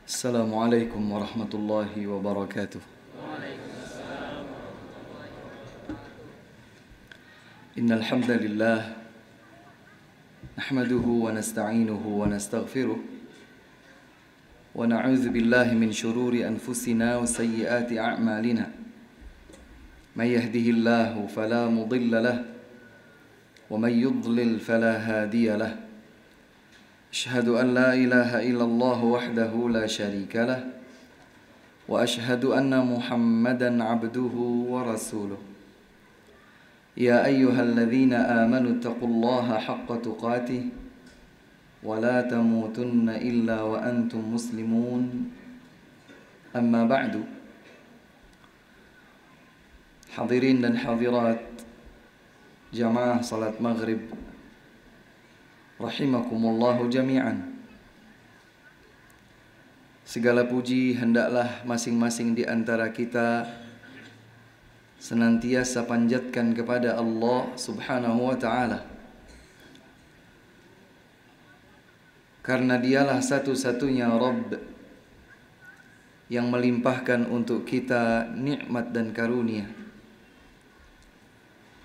السلام عليكم ورحمة الله وبركاته. إن الحمد لله نحمده ونستعينه ونستغفره ونعوذ بالله من شرور أنفسنا وسيئات أعمالنا. من يهده الله فلا مضل له ومن يضلل فلا هادي له. أشهد أن لا إله إلا الله وحده لا شريك له وأشهد أن محمدا عبده ورسوله. يا أيها الذين آمنوا اتقوا الله حق تقاته ولا تموتن إلا وأنتم مسلمون. أما بعد. Hadirin dan hadirat jamaah salat maghrib rahimakumullahu jami'an. Segala puji hendaklah masing-masing di antara kita senantiasa panjatkan kepada Allah Subhanahu wa ta'ala, karena dialah satu-satunya Rabb yang melimpahkan untuk kita nikmat dan karunia.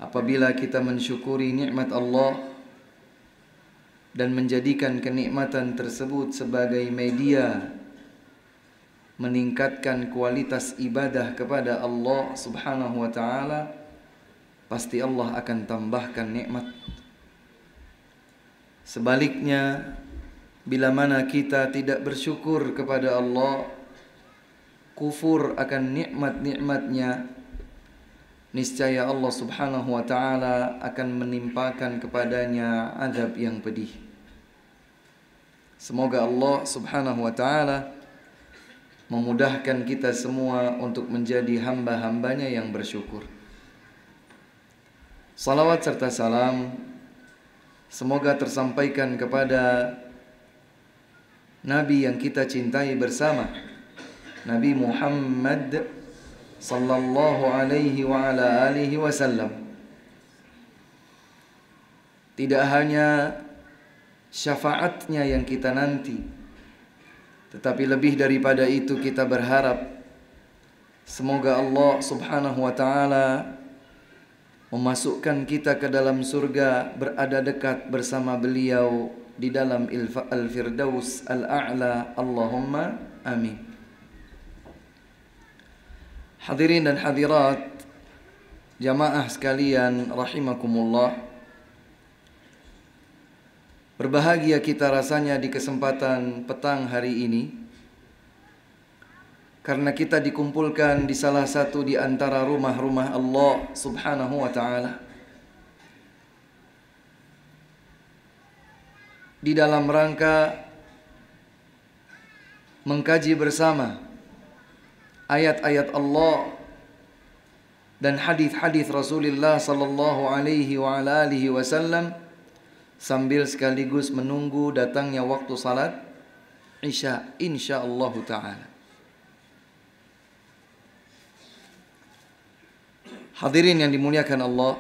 Apabila kita mensyukuri nikmat Allah dan menjadikan kenikmatan tersebut sebagai media meningkatkan kualitas ibadah kepada Allah Subhanahu wa ta'ala, pasti Allah akan tambahkan nikmat. Sebaliknya, bila mana kita tidak bersyukur kepada Allah, kufur akan nikmat-nikmatnya, niscaya Allah Subhanahu wa ta'ala akan menimpakan kepadanya azab yang pedih. Semoga Allah Subhanahu wa ta'ala memudahkan kita semua untuk menjadi hamba-hambanya yang bersyukur. Salawat serta salam semoga tersampaikan kepada Nabi yang kita cintai bersama, Nabi Muhammad sallallahu alaihi wa ala alihi wasallam. Tidak hanya syafaatnya yang kita nanti, tetapi lebih daripada itu kita berharap semoga Allah Subhanahu wa ta'ala memasukkan kita ke dalam surga, berada dekat bersama beliau di dalam Al-Firdaus Al-A'la. Allahumma amin. Hadirin dan hadirat jamaah sekalian rahimakumullah, berbahagia kita rasanya di kesempatan petang hari ini, karena kita dikumpulkan di salah satu di antara rumah-rumah Allah Subhanahu wa ta'ala, di dalam rangka mengkaji bersama ayat-ayat Allah dan hadis-hadis Rasulullah sallallahu alaihi wa ala alihi wasallam, sambil sekaligus menunggu datangnya waktu salat Isya insyaallah ta'ala. Hadirin yang dimuliakan Allah,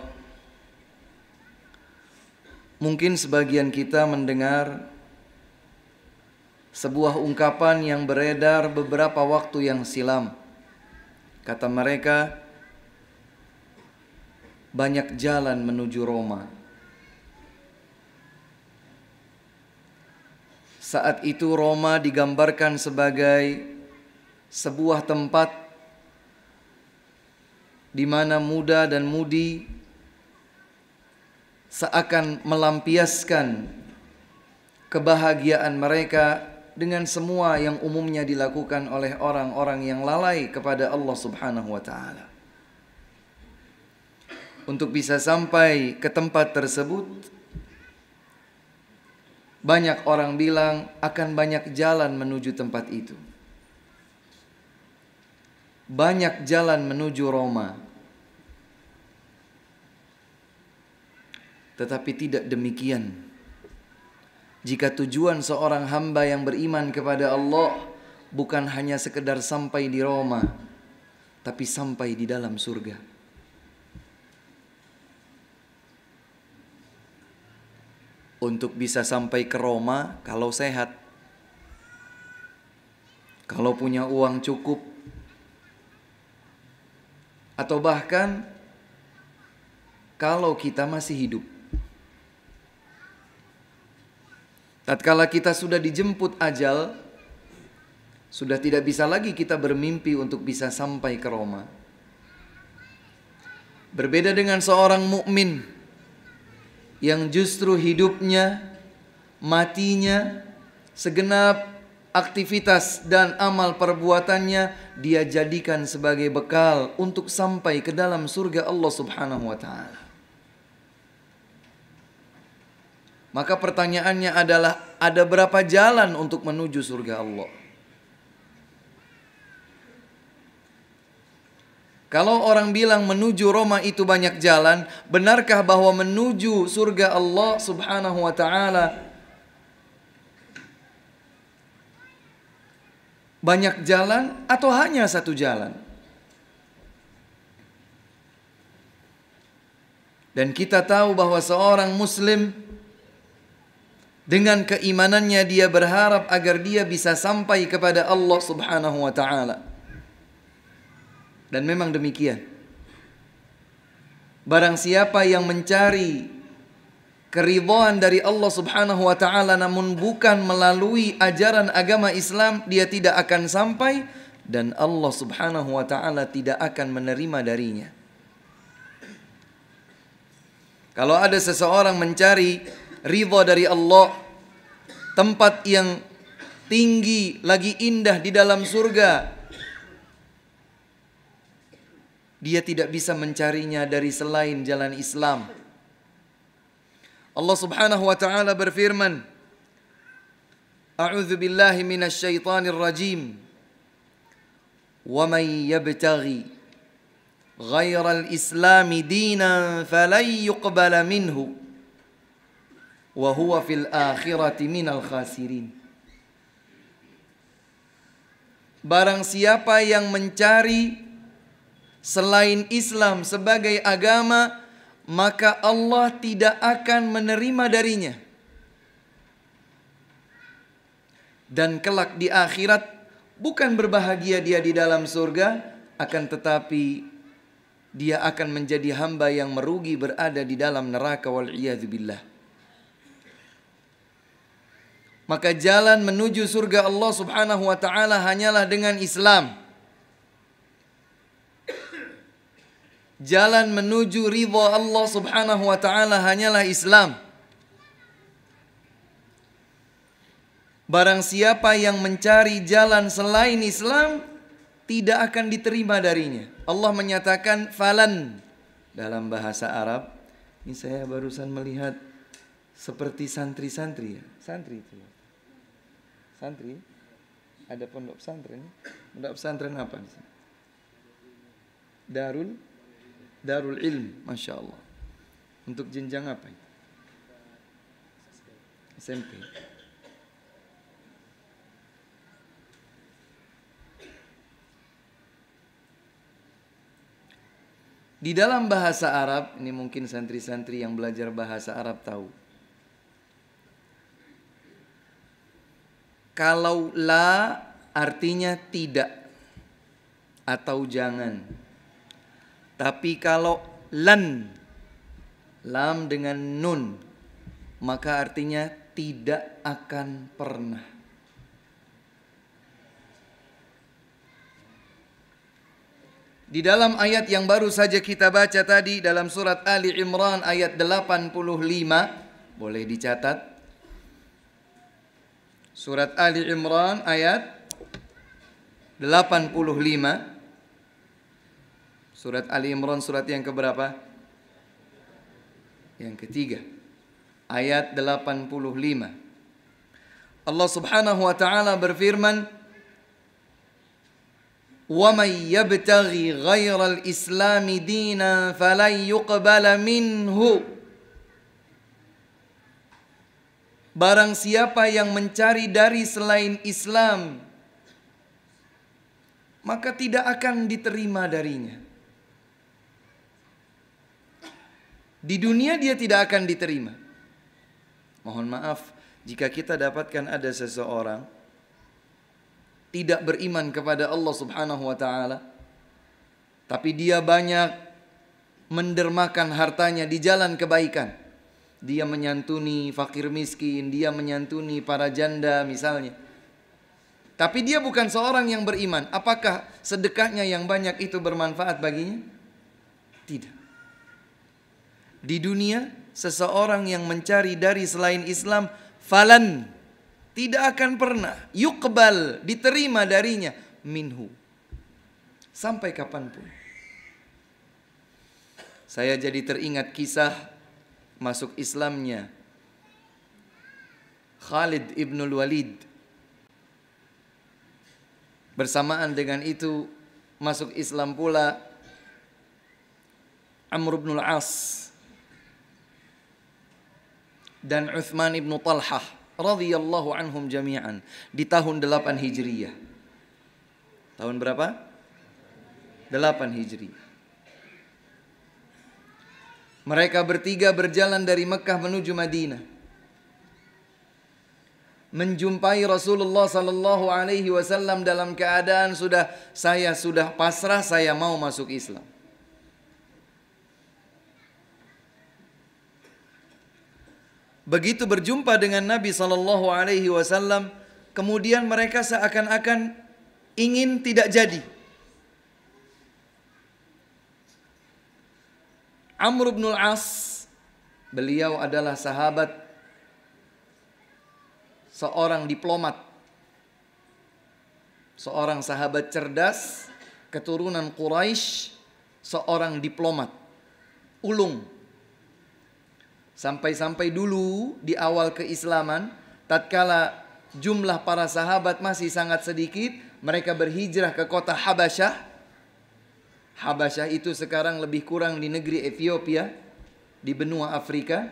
mungkin sebagian kita mendengar sebuah ungkapan yang beredar beberapa waktu yang silam. Kata mereka, banyak jalan menuju Roma. Saat itu Roma digambarkan sebagai sebuah tempat di mana muda dan mudi seakan melampiaskan kebahagiaan mereka dengan semua yang umumnya dilakukan oleh orang-orang yang lalai kepada Allah Subhanahu wa ta'ala. Untuk bisa sampai ke tempat tersebut, banyak orang bilang akan banyak jalan menuju tempat itu. Banyak jalan menuju Roma. Tetapi tidak demikian. Jika tujuan seorang hamba yang beriman kepada Allah bukan hanya sekedar sampai di Roma, tapi sampai di dalam surga. Untuk bisa sampai ke Roma, kalau sehat, kalau punya uang cukup, atau bahkan kalau kita masih hidup. Tatkala kita sudah dijemput ajal, sudah tidak bisa lagi kita bermimpi untuk bisa sampai ke Roma. Berbeda dengan seorang mukmin yang justru hidupnya, matinya, segenap aktivitas dan amal perbuatannya dia jadikan sebagai bekal untuk sampai ke dalam surga Allah Subhanahu wa taala. Maka pertanyaannya adalah, ada berapa jalan untuk menuju surga Allah? Kalau orang bilang menuju Roma itu banyak jalan, benarkah bahwa menuju surga Allah Subhanahu wa taala banyak jalan atau hanya satu jalan? Dan kita tahu bahwa seorang muslim dengan keimanannya dia berharap agar dia bisa sampai kepada Allah Subhanahu wa taala. Dan memang demikian. Barang siapa yang mencari keridhaan dari Allah Subhanahu wa taala namun bukan melalui ajaran agama Islam, dia tidak akan sampai dan Allah Subhanahu wa taala tidak akan menerima darinya. Kalau ada seseorang mencari ridha dari Allah, tempat yang tinggi lagi indah di dalam surga, dia tidak bisa mencarinya dari selain jalan Islam. Allah Subhanahu wa taala berfirman, A'udzu billahi minasy syaithanir rajim. Wa may yabtaghi ghairal islami dinan falan yuqbala minhu wa huwa fil akhirati minal khasirin. Barang siapa yang mencari selain Islam sebagai agama, maka Allah tidak akan menerima darinya. Dan kelak di akhirat bukan berbahagia dia di dalam surga, akan tetapi dia akan menjadi hamba yang merugi berada di dalam neraka wal'iyadzubillah. Maka jalan menuju surga Allah Subhanahu wa taala hanyalah dengan Islam. Jalan menuju ridha Allah Subhanahu wa taala hanyalah Islam. Barang siapa yang mencari jalan selain Islam, tidak akan diterima darinya. Allah menyatakan falan dalam bahasa Arab. Ini saya barusan melihat seperti santri-santri ya. Santri itu. Santri. Ada pondok pesantren. Pondok pesantren apa di sini? Darul Ilm, Masya Allah. Untuk jenjang apa itu? SMP. Di dalam bahasa Arab, ini mungkin santri-santri yang belajar bahasa Arab tahu. Kalau la artinya tidak atau jangan. Tapi kalau lan, lam dengan nun, maka artinya tidak akan pernah. Di dalam ayat yang baru saja kita baca tadi dalam surat Ali Imran ayat 85, boleh dicatat. Surat Ali Imran ayat 85. Surat Ali Imran surat yang keberapa? Yang ketiga. Ayat 85. Allah Subhanahu wa taala berfirman, وَمَنْ يَبْتَغِي غَيْرَ الْإِسْلَامِ دِينًا فَلَنْ يُقْبَلَ مِنْهُ. Barang siapa yang mencari dari selain Islam, maka tidak akan diterima darinya. Di dunia dia tidak akan diterima. Mohon maaf jika kita dapatkan ada seseorang tidak beriman kepada Allah Subhanahu wa taala, tapi dia banyak mendermakan hartanya di jalan kebaikan. Dia menyantuni fakir miskin, dia menyantuni para janda misalnya. Tapi dia bukan seorang yang beriman. Apakah sedekahnya yang banyak itu bermanfaat baginya? Tidak. Di dunia, seseorang yang mencari dari selain Islam, falan, tidak akan pernah yuqbal, diterima darinya, minhu, sampai kapanpun. Saya jadi teringat kisah masuk Islamnya Khalid ibnul Walid. Bersamaan dengan itu masuk Islam pula Amr ibnul As dan Uthman ibn Talhah radhiyallahu anhum jami'an di tahun 8 Hijriyah. Tahun berapa? 8 Hijriyah. Mereka bertiga berjalan dari Mekah menuju Madinah, menjumpai Rasulullah sallallahu alaihi wasallam dalam keadaan saya sudah pasrah, saya mau masuk Islam. Begitu berjumpa dengan Nabi sallallahu alaihi wasallam, kemudian mereka seakan-akan ingin tidak jadi. Amr bin al-As, beliau adalah sahabat, seorang diplomat, seorang sahabat cerdas, keturunan Quraisy, seorang diplomat, ulung. Sampai-sampai dulu di awal keislaman, tatkala jumlah para sahabat masih sangat sedikit, mereka berhijrah ke kota Habasyah. Habasyah itu sekarang lebih kurang di negeri Ethiopia, di benua Afrika.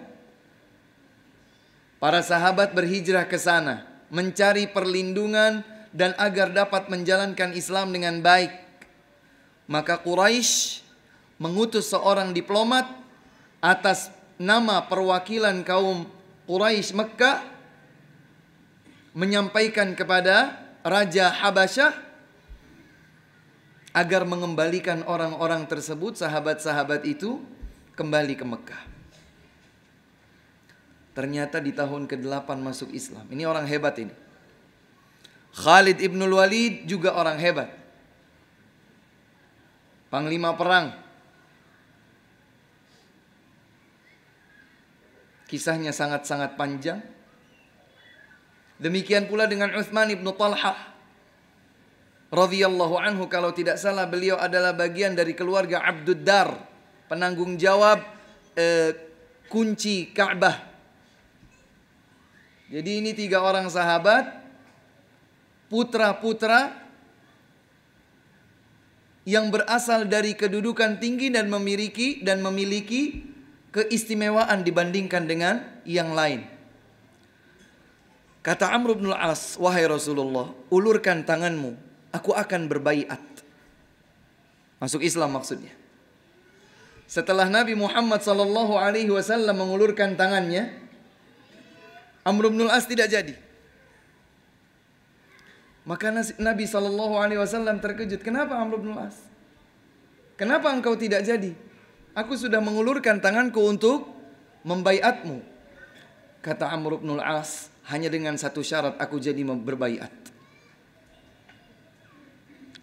Para sahabat berhijrah ke sana, mencari perlindungan dan agar dapat menjalankan Islam dengan baik. Maka Quraisy mengutus seorang diplomat atas nama perwakilan kaum Quraisy Mekah, menyampaikan kepada Raja Habasyah agar mengembalikan orang-orang tersebut, sahabat-sahabat itu, kembali ke Mekah. Ternyata di tahun ke-8 masuk Islam. Ini orang hebat ini. Khalid ibnul Walid juga orang hebat, panglima perang. Kisahnya sangat-sangat panjang. Demikian pula dengan Uthman ibn Talhah radhiyallahu anhu. Kalau tidak salah beliau adalah bagian dari keluarga Abdud Dar, penanggung jawab kunci Ka'bah. Jadi ini 3 orang sahabat, putra-putra yang berasal dari kedudukan tinggi dan memiliki keistimewaan dibandingkan dengan yang lain. Kata Amr bin al-As, wahai Rasulullah, ulurkan tanganmu, aku akan berbaiat. Masuk Islam maksudnya. Setelah Nabi Muhammad sallallahu alaihi wasallam mengulurkan tangannya, Amr bin al-As tidak jadi. Maka Nabi sallallahu alaihi wasallam terkejut. Kenapa Amr bin al-As? Kenapa engkau tidak jadi? Aku sudah mengulurkan tanganku untuk membaiatmu. Kata Amr bin al-As, hanya dengan satu syarat aku jadi berbaiat.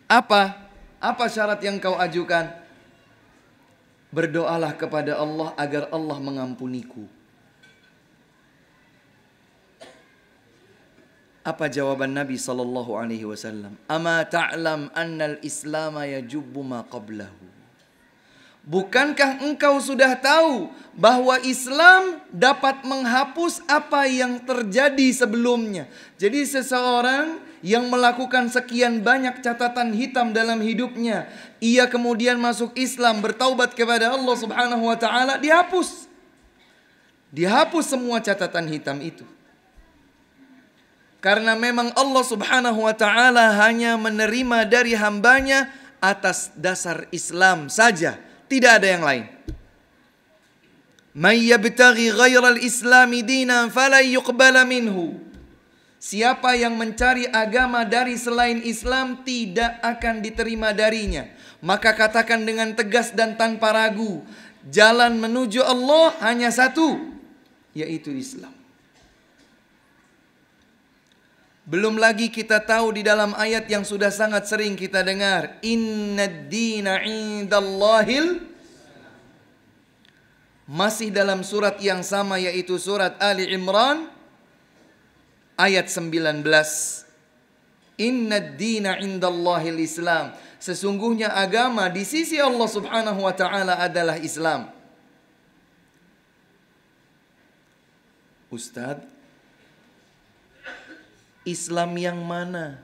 Apa syarat yang kau ajukan? Berdoalah kepada Allah agar Allah mengampuniku. Apa jawaban Nabi sallallahu alaihi wasallam? Ama ta'lam anna al-Islam yajubbu ma qablahu. Bukankah engkau sudah tahu bahwa Islam dapat menghapus apa yang terjadi sebelumnya? Jadi seseorang yang melakukan sekian banyak catatan hitam dalam hidupnya, ia kemudian masuk Islam, bertaubat kepada Allah Subhanahu wa taala, dihapus. Dihapus semua catatan hitam itu. Karena memang Allah Subhanahu wa taala hanya menerima dari hambanya atas dasar Islam saja. Tidak ada yang lain. May yabtaghi ghairal islami dinan falan yuqbala minhu. Siapa yang mencari agama dari selain Islam tidak akan diterima darinya. Maka katakan dengan tegas dan tanpa ragu, jalan menuju Allah hanya satu, yaitu Islam. Belum lagi kita tahu di dalam ayat yang sudah sangat sering kita dengar, innad dina indallahil, masih dalam surat yang sama yaitu surat Ali Imran ayat 19. Innad dina indallahil Islam. Sesungguhnya agama di sisi Allah Subhanahu wa taala adalah Islam. Ustadz, Islam yang mana?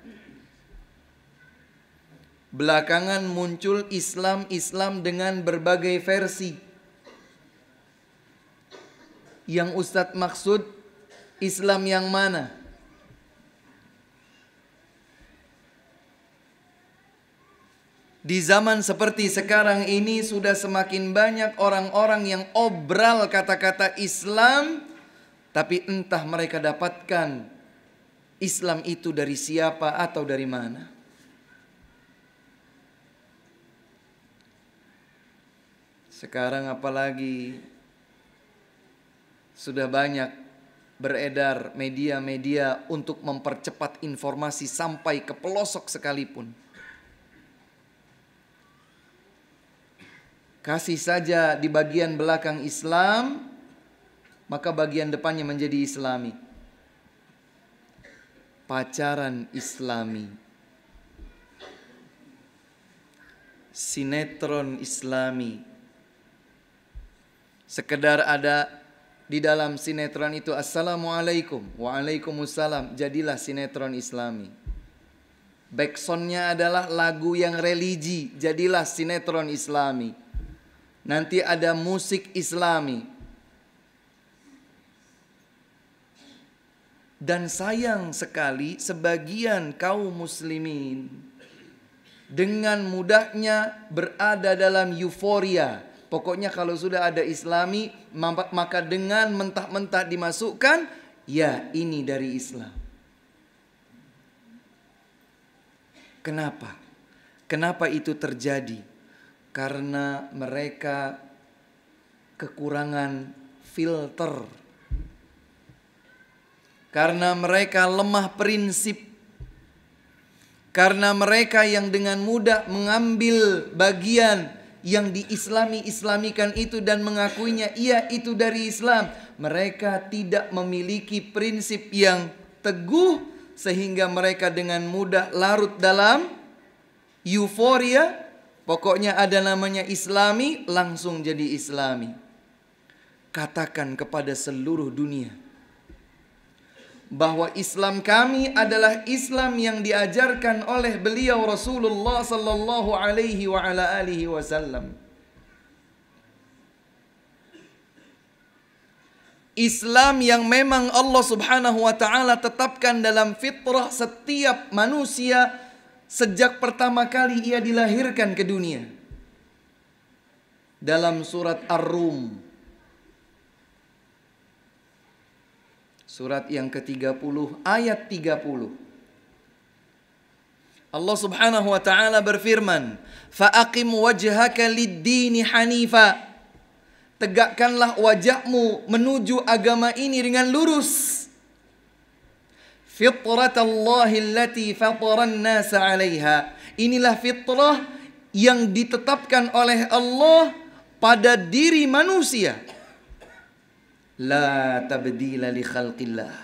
Belakangan muncul Islam dengan berbagai versi. Yang Ustadz maksud Islam yang mana? Di zaman seperti sekarang ini sudah semakin banyak orang-orang yang obral kata-kata Islam, tapi entah mereka dapatkan Islam itu dari siapa atau dari mana. Sekarang apalagi sudah banyak beredar media-media untuk mempercepat informasi sampai ke pelosok sekalipun. Kasih saja di bagian belakang Islam, maka bagian depannya menjadi Islami. Pacaran Islami, sinetron Islami. Sekedar ada di dalam sinetron itu Assalamualaikum, Waalaikumsalam, jadilah sinetron Islami. Backsoundnya adalah lagu yang religi, jadilah sinetron Islami. Nanti ada musik Islami. Dan sayang sekali sebagian kaum muslimin dengan mudahnya berada dalam euforia. Pokoknya kalau sudah ada Islami, maka dengan mentah-mentah dimasukkan, ya ini dari Islam. Kenapa? Kenapa itu terjadi? Karena mereka kekurangan filter. Karena mereka lemah prinsip. Karena mereka yang dengan mudah mengambil bagian yang diislami-islamikan itu dan mengakuinya, iya itu dari Islam. Mereka tidak memiliki prinsip yang teguh sehingga mereka dengan mudah larut dalam euforia. Pokoknya ada namanya Islami, langsung jadi Islami. Katakan kepada seluruh dunia bahwa Islam kami adalah Islam yang diajarkan oleh beliau Rasulullah sallallahu alaihi wa ala alihi wasallam. Islam yang memang Allah Subhanahu wa taala tetapkan dalam fitrah setiap manusia sejak pertama kali ia dilahirkan ke dunia. Dalam surat Ar-Rum, surat yang ke-30 ayat 30. Allah Subhanahu wa taala berfirman, "Fa'aqim wajhaka lid-dini hanifa." Tegakkanlah wajahmu menuju agama ini dengan lurus. Fitratallahi allati fataran nasa 'alaiha. Inilah fitrah yang ditetapkan oleh Allah pada diri manusia. La tabdila li khalqillah.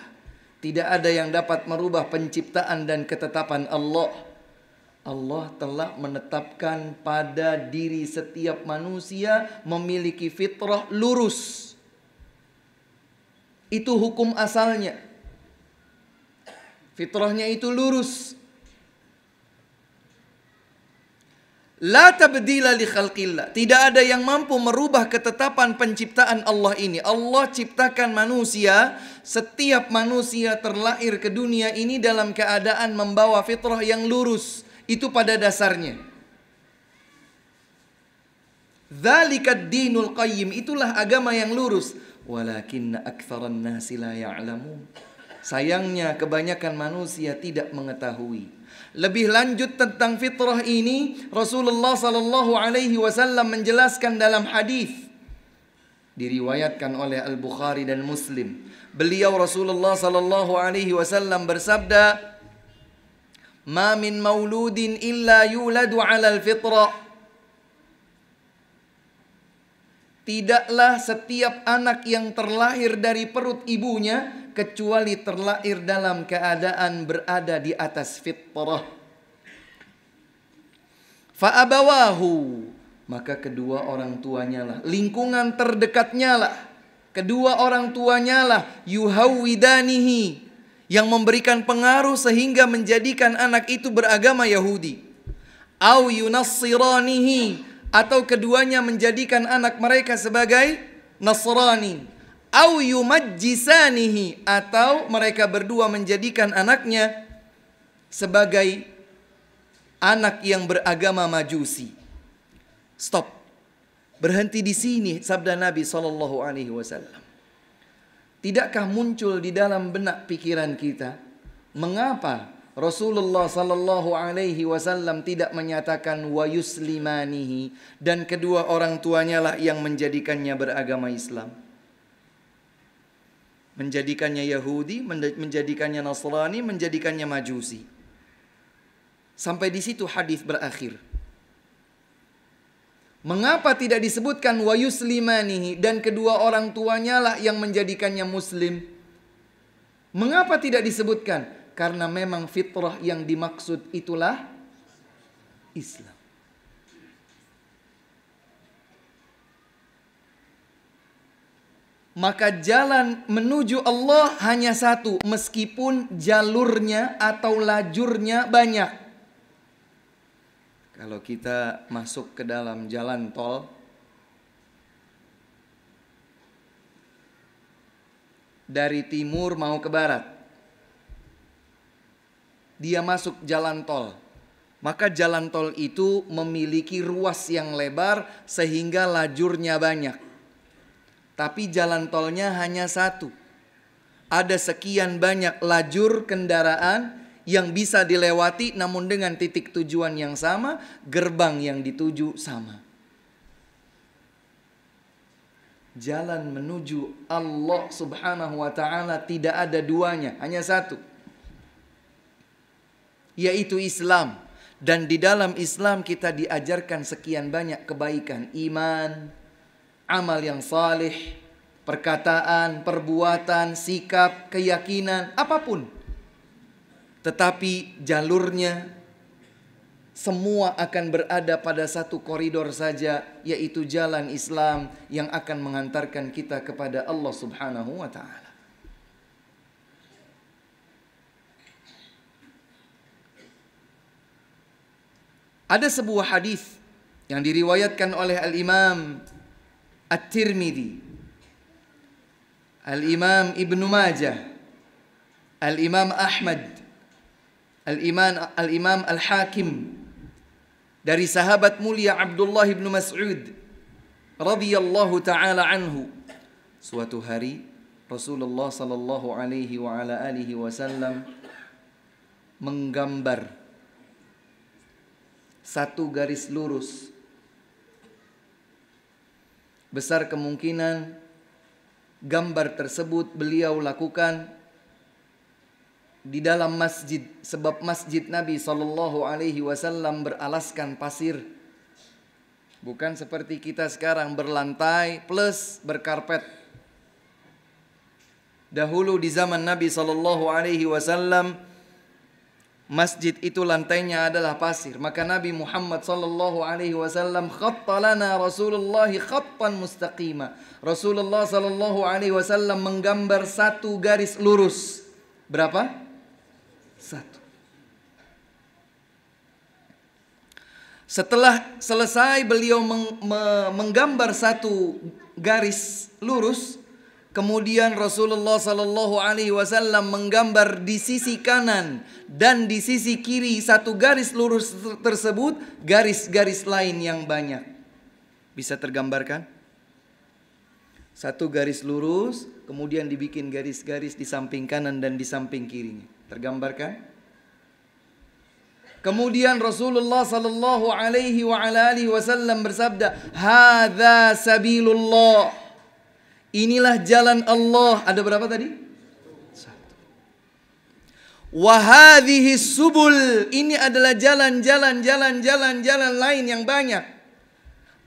Tidak ada yang dapat merubah penciptaan dan ketetapan Allah. Allah telah menetapkan pada diri setiap manusia memiliki fitrah lurus. Itu hukum asalnya. Fitrahnya itu lurus. La tabdila li khalqillah. Tidak ada yang mampu merubah ketetapan penciptaan Allah ini. Allah ciptakan manusia. Setiap manusia terlahir ke dunia ini dalam keadaan membawa fitrah yang lurus. Itu pada dasarnya. Dzalikad dinul qayyim. Itulah agama yang lurus. Walakinna aktsaran nasi la ya'lamun. Sayangnya kebanyakan manusia tidak mengetahui. Lebih lanjut tentang fitrah ini, Rasulullah sallallahu alaihi wasallam menjelaskan dalam hadis diriwayatkan oleh Al-Bukhari dan Muslim. Beliau Rasulullah sallallahu alaihi wasallam bersabda, "Ma min mauludin illa yuladu 'alal fitrah." Tidaklah setiap anak yang terlahir dari perut ibunya kecuali terlahir dalam keadaan berada di atas fitrah. Fa abawahu, maka kedua orang tuanya lah, lingkungan terdekatnya lah, kedua orang tuanya lah, yuhawwidanihi, yang memberikan pengaruh sehingga menjadikan anak itu beragama Yahudi, au yunassiranihi, atau keduanya menjadikan anak mereka sebagai Nasrani, au yumajjisanihi, atau mereka berdua menjadikan anaknya sebagai anak yang beragama Majusi. Stop. Berhenti di sini sabda Nabi sallallahu alaihi wasallam. Tidakkah muncul di dalam benak pikiran kita, mengapa Rasulullah sallallahu alaihi wasallam tidak menyatakan wa yuslimanihi, dan kedua orang tuanya lah yang menjadikannya beragama Islam? Menjadikannya Yahudi, menjadikannya Nasrani, menjadikannya Majusi. Sampai di situ hadis berakhir. Mengapa tidak disebutkan wa yuslimanihi, dan kedua orang tuanya lah yang menjadikannya muslim? Mengapa tidak disebutkan? Karena memang fitrah yang dimaksud itulah Islam. Maka jalan menuju Allah hanya satu, meskipun jalurnya atau lajurnya banyak. Kalau kita masuk ke dalam jalan tol, dari timur mau ke barat, dia masuk jalan tol. Maka jalan tol itu memiliki ruas yang lebar sehingga lajurnya banyak. Tapi jalan tolnya hanya satu. Ada sekian banyak lajur kendaraan yang bisa dilewati, namun dengan titik tujuan yang sama, gerbang yang dituju sama. Jalan menuju Allah subhanahu wa ta'ala tidak ada duanya, hanya satu, yaitu Islam. Dan di dalam Islam kita diajarkan sekian banyak kebaikan, iman, amal yang saleh, perkataan, perbuatan, sikap, keyakinan, apapun. Tetapi jalurnya semua akan berada pada satu koridor saja, yaitu jalan Islam yang akan mengantarkan kita kepada Allah subhanahu wa ta'ala. Ada sebuah hadis yang diriwayatkan oleh Al-Imam At-Tirmidzi, Al-Imam Ibnu Majah, Al-Imam Ahmad, Al-Imam Al-Hakim, dari sahabat mulia Abdullah bin Mas'ud radhiyallahu taala anhu. Suatu hari Rasulullah sallallahu alaihi wa ala alihi wasallam menggambar satu garis lurus. Besar kemungkinan gambar tersebut beliau lakukan di dalam masjid, sebab masjid Nabi sallallahu alaihi wasallam beralaskan pasir. Bukan seperti kita sekarang berlantai plus berkarpet. Dahulu di zaman Nabi sallallahu alaihi wasallam masjid itu lantainya adalah pasir. Maka Nabi Muhammad sallallahu alaihi wasallam khatta lana Rasulullah khattan mustaqima. Rasulullah sallallahu alaihi wasallam menggambar satu garis lurus. Berapa? Satu. Setelah selesai beliau menggambar satu garis lurus, kemudian Rasulullah sallallahu alaihi wasallam menggambar di sisi kanan dan di sisi kiri satu garis lurus tersebut garis-garis lain yang banyak. Bisa tergambarkan? Satu garis lurus, kemudian dibikin garis-garis di samping kanan dan di samping kirinya. Tergambarkan? Kemudian Rasulullah sallallahu alaihi wa ala alihi wasallam bersabda, "Hadza sabilullah." Inilah jalan Allah. Ada berapa tadi? Satu. Wa hadhihi subul. Ini adalah jalan-jalan lain yang banyak.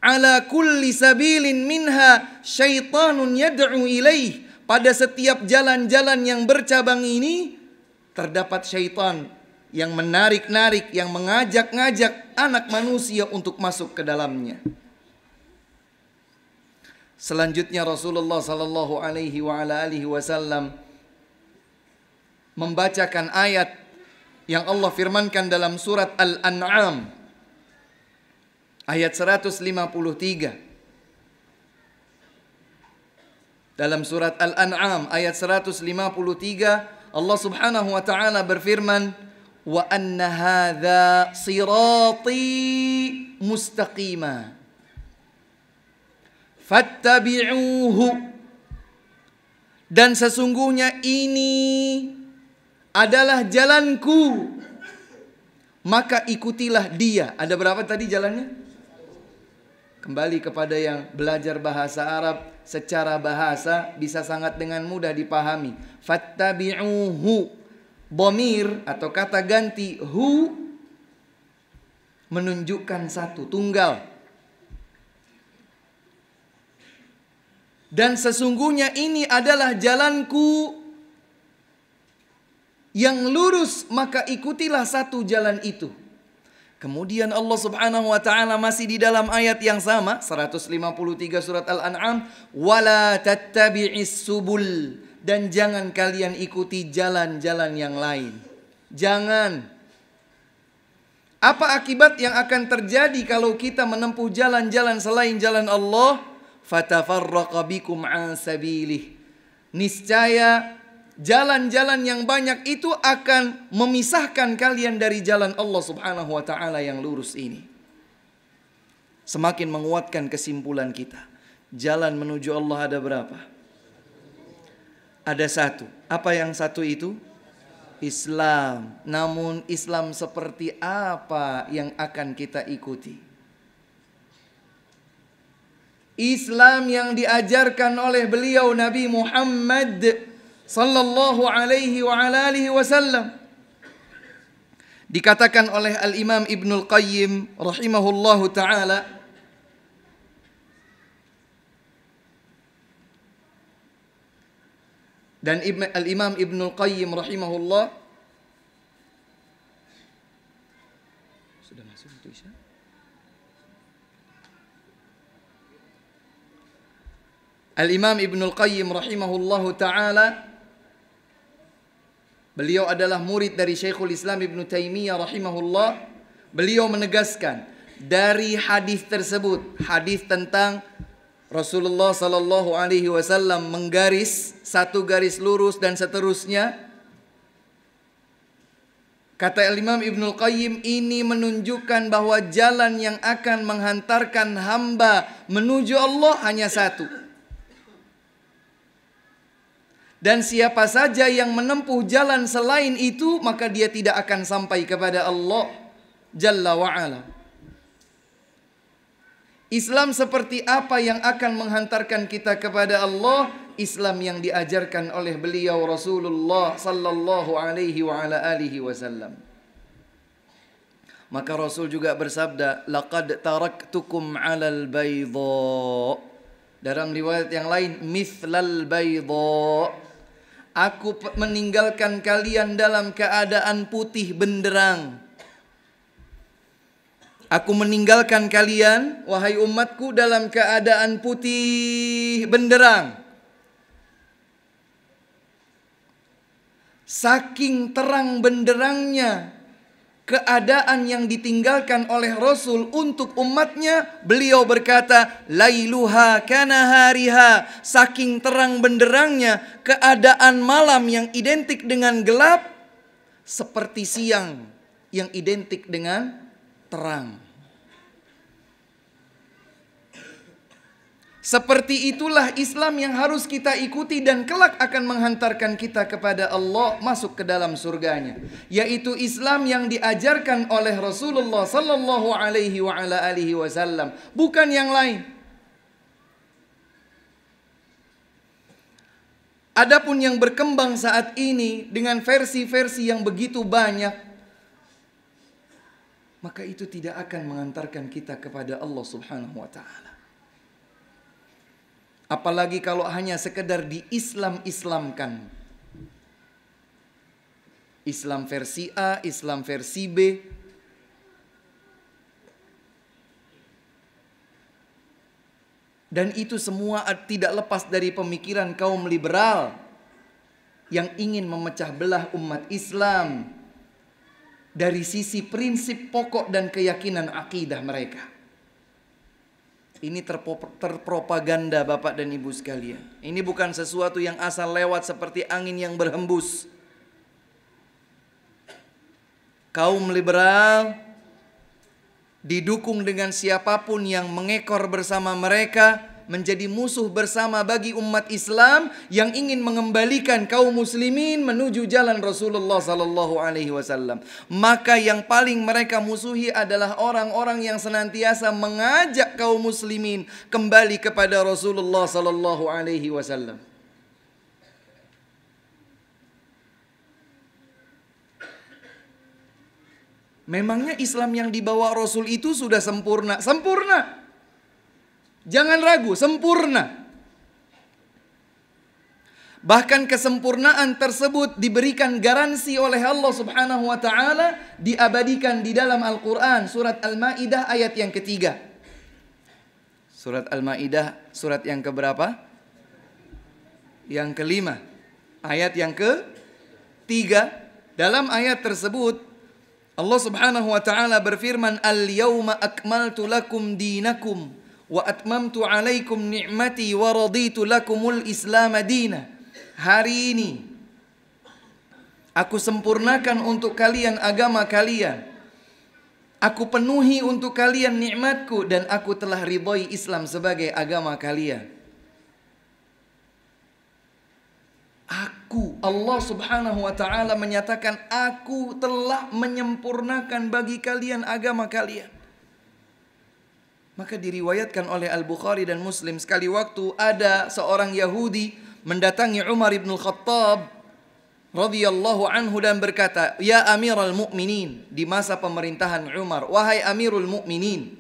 Ala kulli sabilin minha syaitanun yad'u ilaih. Pada setiap jalan-jalan yang bercabang ini terdapat syaitan yang menarik-narik, yang mengajak-ngajak anak manusia untuk masuk ke dalamnya. Selanjutnya Rasulullah sallallahu alaihi wa ala alihi wasallam membacakan ayat yang Allah firmankan dalam surat Al-An'am ayat 153. Dalam surat Al-An'am ayat 153 Allah Subhanahu wa taala berfirman, wa anna hadza sirati mustaqima fattabi'uhu, dan sesungguhnya ini adalah jalanku, maka ikutilah dia. Ada berapa tadi jalannya? Kembali kepada yang belajar bahasa Arab, secara bahasa bisa sangat dengan mudah dipahami. Fattabi'uhu, dhamir atau kata ganti hu menunjukkan satu, tunggal. Dan sesungguhnya ini adalah jalanku yang lurus, maka ikutilah satu jalan itu. Kemudian Allah Subhanahu wa taala masih di dalam ayat yang sama 153 surat Al-An'am, wala tattabi'is subul, dan jangan kalian ikuti jalan-jalan yang lain. Jangan. Apa akibat yang akan terjadi kalau kita menempuh jalan-jalan selain jalan Allah? Fatafarraqa bikum an sabilih. Niscaya jalan-jalan yang banyak itu akan memisahkan kalian dari jalan Allah Subhanahu wa taala yang lurus ini. Semakin menguatkan kesimpulan kita. Jalan menuju Allah ada berapa? Ada satu. Apa yang satu itu? Islam. Namun Islam seperti apa yang akan kita ikuti? Islam yang diajarkan oleh beliau Nabi Muhammad sallallahu alaihi wa ala alihi wasallam. Dikatakan oleh Al-Imam Ibnul Qayyim rahimahullahu taala, dan Al-Imam Ibnul Qayyim rahimahullah sudah masuk itu Isya? Al-Imam Ibnul Qayyim rahimahullahu ta'ala, beliau adalah murid dari Syekhul Islam Ibn Taimiyah rahimahullah. Beliau menegaskan dari hadis tersebut, hadis tentang Rasulullah sallallahu alaihi wasallam menggaris satu garis lurus dan seterusnya. Kata Imam Ibnul Qayyim, ini menunjukkan bahwa jalan yang akan menghantarkan hamba menuju Allah hanya satu. Dan siapa saja yang menempuh jalan selain itu, maka dia tidak akan sampai kepada Allah Jalla wa'ala. Islam seperti apa yang akan menghantarkan kita kepada Allah? Islam yang diajarkan oleh beliau Rasulullah sallallahu alaihi wa ala alihi wasallam. Maka Rasul juga bersabda, laqad taraktukum 'alal baydha. Dalam riwayat yang lain, mithlal baydha. Aku meninggalkan kalian dalam keadaan putih benderang. Aku meninggalkan kalian, wahai umatku, dalam keadaan putih benderang. Saking terang benderangnya keadaan yang ditinggalkan oleh Rasul untuk umatnya, beliau berkata, lailuha kanahariha. Saking terang benderangnya keadaan malam yang identik dengan gelap, seperti siang yang identik dengan terang. Seperti itulah Islam yang harus kita ikuti dan kelak akan menghantarkan kita kepada Allah, masuk ke dalam surganya, yaitu Islam yang diajarkan oleh Rasulullah sallallahu alaihi wa ala alihi wasallam, bukan yang lain. Adapun yang berkembang saat ini dengan versi-versi yang begitu banyak, maka itu tidak akan mengantarkan kita kepada Allah Subhanahu wa taala. Apalagi kalau hanya sekedar di-Islam-Islamkan. Islam versi A, Islam versi B. Dan itu semua tidak lepas dari pemikiran kaum liberal yang ingin memecah belah umat Islam dari sisi prinsip pokok dan keyakinan akidah mereka. Ini terpropaganda Bapak dan Ibu sekalian. Ini bukan sesuatu yang asal lewat seperti angin yang berhembus. Kaum liberal didukung dengan siapapun yang mengekor bersama mereka, menjadi musuh bersama bagi umat Islam yang ingin mengembalikan kaum muslimin menuju jalan Rasulullah sallallahu alaihi wasallam. Maka yang paling mereka musuhi adalah orang-orang yang senantiasa mengajak kaum muslimin kembali kepada Rasulullah sallallahu alaihi wasallam. Memangnya Islam yang dibawa Rasul itu sudah sempurna? Sempurna. Jangan ragu, sempurna. Bahkan kesempurnaan tersebut diberikan garansi oleh Allah Subhanahu wa taala, diabadikan di dalam Al-Qur'an, surat Al-Maidah ayat yang ketiga. Surat Al-Maidah surat yang keberapa? Yang kelima. Ayat yang ketiga. Dalam ayat tersebut Allah Subhanahu wa taala berfirman, "Al-yauma akmaltu lakum dinakum wa atmamtu alaikum ni'mati wa raditu lakumul Islam madina." Hari ini aku sempurnakan untuk kalian agama kalian. Aku penuhi untuk kalian nikmatku dan aku telah ridhoi Islam sebagai agama kalian. Allah Subhanahu wa taala menyatakan, aku telah menyempurnakan bagi kalian agama kalian. Maka diriwayatkan oleh Al-Bukhari dan Muslim, sekali waktu ada seorang Yahudi mendatangi Umar ibn Khattab radhiyallahu anhu dan berkata, "Ya Amirul Mukminin," di masa pemerintahan Umar, "wahai Amirul Mukminin,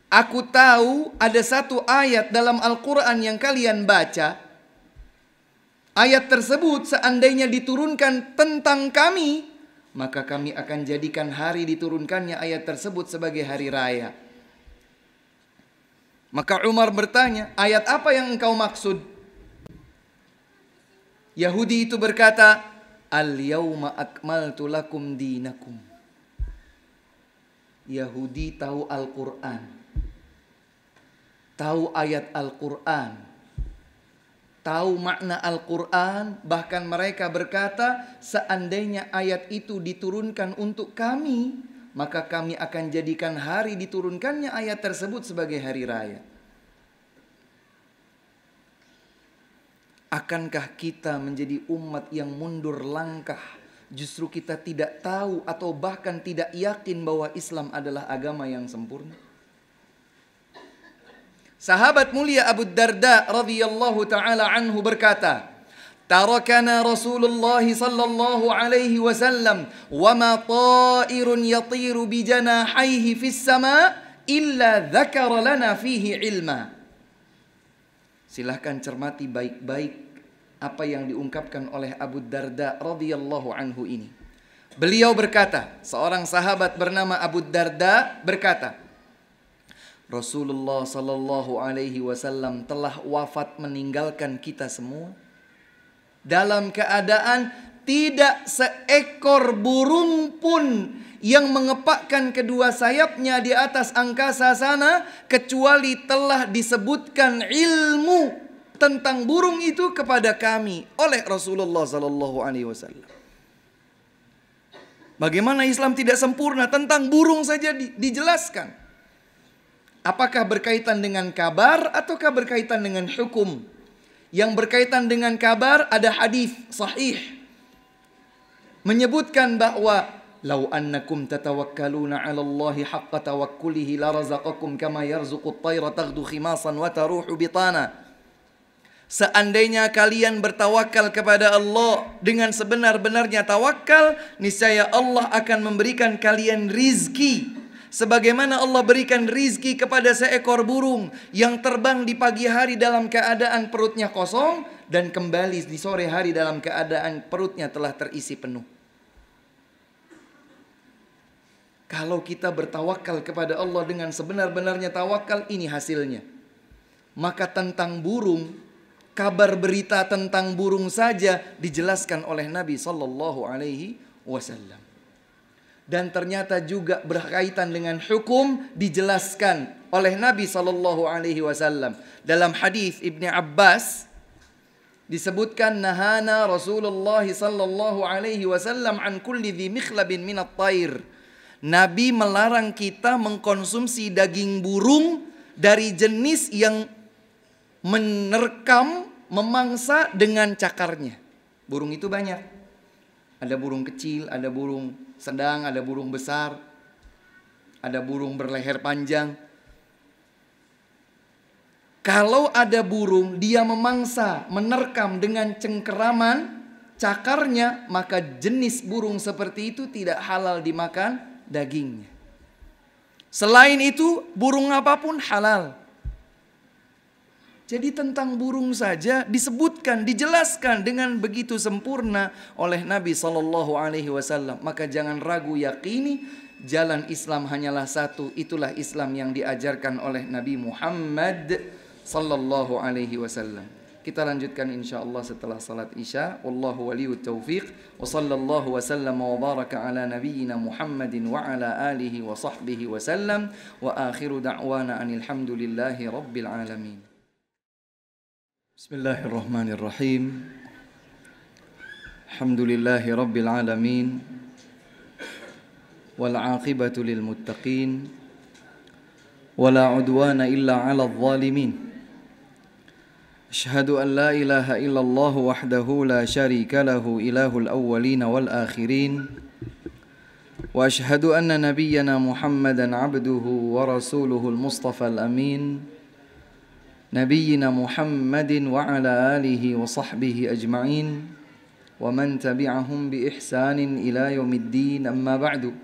aku tahu ada satu ayat dalam Al-Quran yang kalian baca. Ayat tersebut seandainya diturunkan tentang kami, maka kami akan jadikan hari diturunkannya ayat tersebut sebagai hari raya." Maka Umar bertanya, "Ayat apa yang engkau maksud?" Yahudi itu berkata, "Al-yauma akmaltu lakum dinakum." Yahudi tahu Al-Quran, tahu ayat Al-Quran, tahu makna Al-Quran. Bahkan mereka berkata, seandainya ayat itu diturunkan untuk kami, maka kami akan jadikan hari diturunkannya ayat tersebut sebagai hari raya. Akankah kita menjadi umat yang mundur langkah? Justru kita tidak tahu atau bahkan tidak yakin bahwa Islam adalah agama yang sempurna. Sahabat mulia Abu Darda radhiyallahu taala anhu berkata, "Tarakana Rasulullah sallallahu alaihi wasallam wa ma ta'irun yatiru bi janahihi fis sama illa dzakara lana fihi ilma." Silahkan cermati baik-baik apa yang diungkapkan oleh Abu Darda radhiyallahu anhu ini. Beliau berkata, seorang sahabat bernama Abu Darda berkata, Rasulullah sallallahu alaihi wasallam telah wafat meninggalkan kita semua dalam keadaan tidak seekor burung pun yang mengepakkan kedua sayapnya di atas angkasa sana, kecuali telah disebutkan ilmu tentang burung itu kepada kami oleh Rasulullah sallallahu alaihi wasallam. Bagaimana Islam tidak sempurna, tentang burung saja dijelaskan. Apakah berkaitan dengan kabar ataukah berkaitan dengan hukum? Yang berkaitan dengan kabar ada hadis sahih menyebutkan bahwa lau annakum tatawakkaluna 'ala Allahi haqqa tawakkulihi la razaqakum kama yarzuqut tayra taghdu khimasan wa taruhu bitana. Seandainya kalian bertawakal kepada Allah dengan sebenar-benarnya tawakal, niscaya Allah akan memberikan kalian rizki sebagaimana Allah berikan rizki kepada seekor burung yang terbang di pagi hari dalam keadaan perutnya kosong dan kembali di sore hari dalam keadaan perutnya telah terisi penuh. Kalau kita bertawakal kepada Allah dengan sebenar-benarnya tawakal, ini hasilnya. Maka tentang burung, kabar berita tentang burung saja dijelaskan oleh Nabi Sallallahu Alaihi Wasallam. Dan ternyata juga berkaitan dengan hukum dijelaskan oleh Nabi Sallallahu Alaihi Wasallam. Dalam hadis Ibni Abbas disebutkan nahana Rasulullah Sallallahu Alaihi Wasallam an kulli dhi mikhlabin minat tair. Nabi melarang kita mengkonsumsi daging burung dari jenis yang menerkam, memangsa dengan cakarnya. Burung itu banyak. Ada burung kecil, ada burung sedang, ada burung besar, ada burung berleher panjang. Kalau ada burung dia memangsa, menerkam dengan cengkeraman cakarnya, maka jenis burung seperti itu tidak halal dimakan dagingnya. Selain itu burung apapun halal. Jadi tentang burung saja disebutkan, dijelaskan dengan begitu sempurna oleh Nabi Sallallahu Alaihi Wasallam. Maka jangan ragu, yakini jalan Islam hanyalah satu. Itulah Islam yang diajarkan oleh Nabi Muhammad Sallallahu Alaihi Wasallam. Kita lanjutkan insyaallah setelah salat Isya. Wallahu waliyut taufiq. Wa sallallahu wasallam wa baraka ala nabiyyina Muhammadin wa ala alihi wa sahbihi wasallam. Wa akhiru da'wana anil hamdulillahi rabbil alamin. Bismillahirrahmanirrahim. Alhamdulillahi rabbil alamin. Wal aqibatu lil muttaqin. Wala udwana illa 'alal zalimin. Asyhadu an la ilaha illallah wahdahu la syarika lahu ilahul awwalin wal akhirin. Wa asyhadu anna nabiyyana Muhammadan 'abduhu wa rasuluhul mustafal amin. Nabiyyina Muhammadin wa ala alihi wa sahbihi ajma'in wa man tabi'ahum bi ihsanin ila yaumiddin, amma ba'du.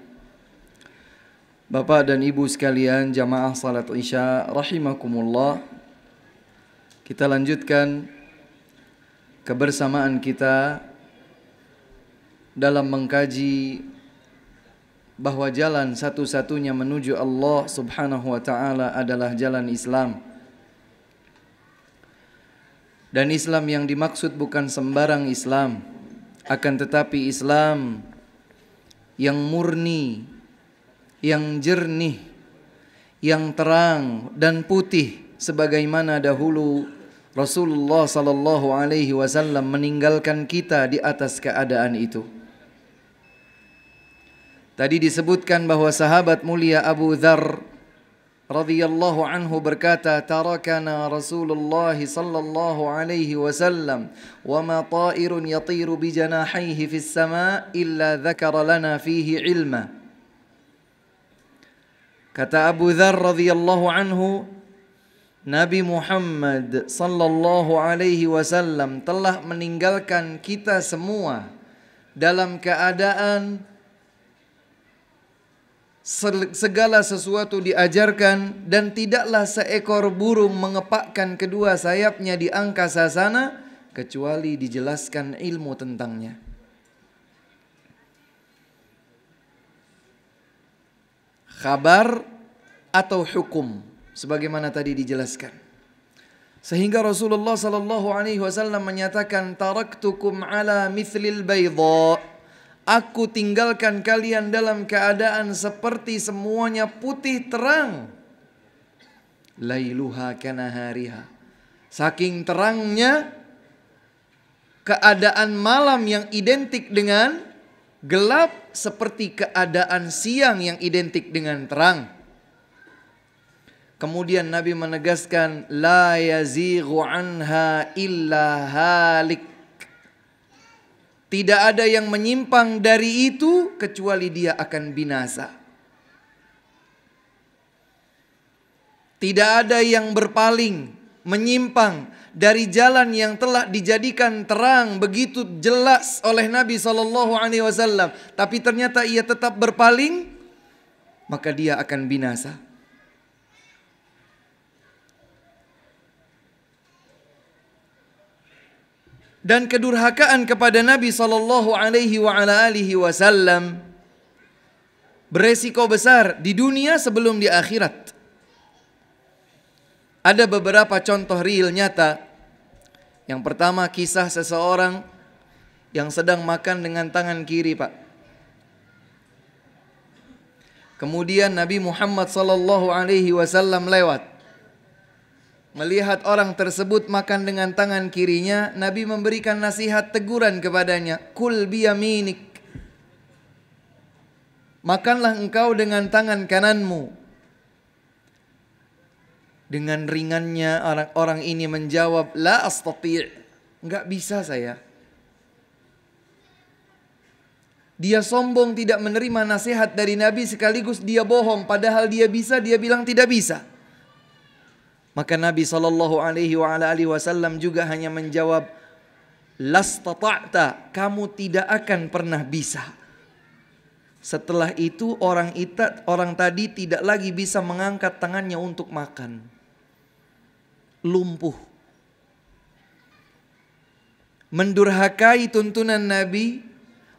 Bapak dan Ibu sekalian jamaah salat Isya rahimakumullah. Kita lanjutkan kebersamaan kita dalam mengkaji bahwa jalan satu-satunya menuju Allah Subhanahu wa taala adalah jalan Islam. Dan Islam yang dimaksud bukan sembarang Islam, akan tetapi Islam yang murni, yang jernih, yang terang dan putih, sebagaimana dahulu Rasulullah sallallahu alaihi wasallam meninggalkan kita di atas keadaan itu. Tadi disebutkan bahwa sahabat mulia Abu Dzar radhiyallahu anhu berkata, tarakana Rasulullah sallallahu alaihi wasallam wa ma ta'irun yatiru bi janahihi fis sama' illa dzakara lana fihi ilma. Kata Abu Dzar radhiyallahu anhu, Nabi Muhammad sallallahu alaihi wasallam telah meninggalkan kita semua dalam keadaan segala sesuatu diajarkan, dan tidaklah seekor burung mengepakkan kedua sayapnya di angkasa sana kecuali dijelaskan ilmu tentangnya. Khabar atau hukum sebagaimana tadi dijelaskan. Sehingga Rasulullah sallallahu alaihi wasallam menyatakan, taraktukum ala mithlil bayda. Aku tinggalkan kalian dalam keadaan seperti semuanya putih terang. Lailuha kanahariha. Saking terangnya keadaan malam yang identik dengan gelap seperti keadaan siang yang identik dengan terang. Kemudian Nabi menegaskan, la yazighu anha illa halik. Tidak ada yang menyimpang dari itu kecuali dia akan binasa. Tidak ada yang berpaling, menyimpang dari jalan yang telah dijadikan terang begitu jelas oleh Nabi SAW, tapi ternyata ia tetap berpaling, maka dia akan binasa. Dan kedurhakaan kepada Nabi SAW beresiko besar di dunia sebelum di akhirat. Ada beberapa contoh real nyata. Yang pertama, kisah seseorang yang sedang makan dengan tangan kiri, Pak. Kemudian Nabi Muhammad SAW lewat. Melihat orang tersebut makan dengan tangan kirinya, Nabi memberikan nasihat teguran kepadanya. Kul biyaminik. Makanlah engkau dengan tangan kananmu. Dengan ringannya orang ini menjawab, la astati', enggak bisa saya. Dia sombong, tidak menerima nasihat dari Nabi, sekaligus dia bohong, padahal dia bisa, dia bilang tidak bisa. Maka Nabi SAW juga hanya menjawab, lastata'ta, kamu tidak akan pernah bisa. Setelah itu orang tadi tidak lagi bisa mengangkat tangannya untuk makan. Lumpuh. Mendurhakai tuntunan Nabi,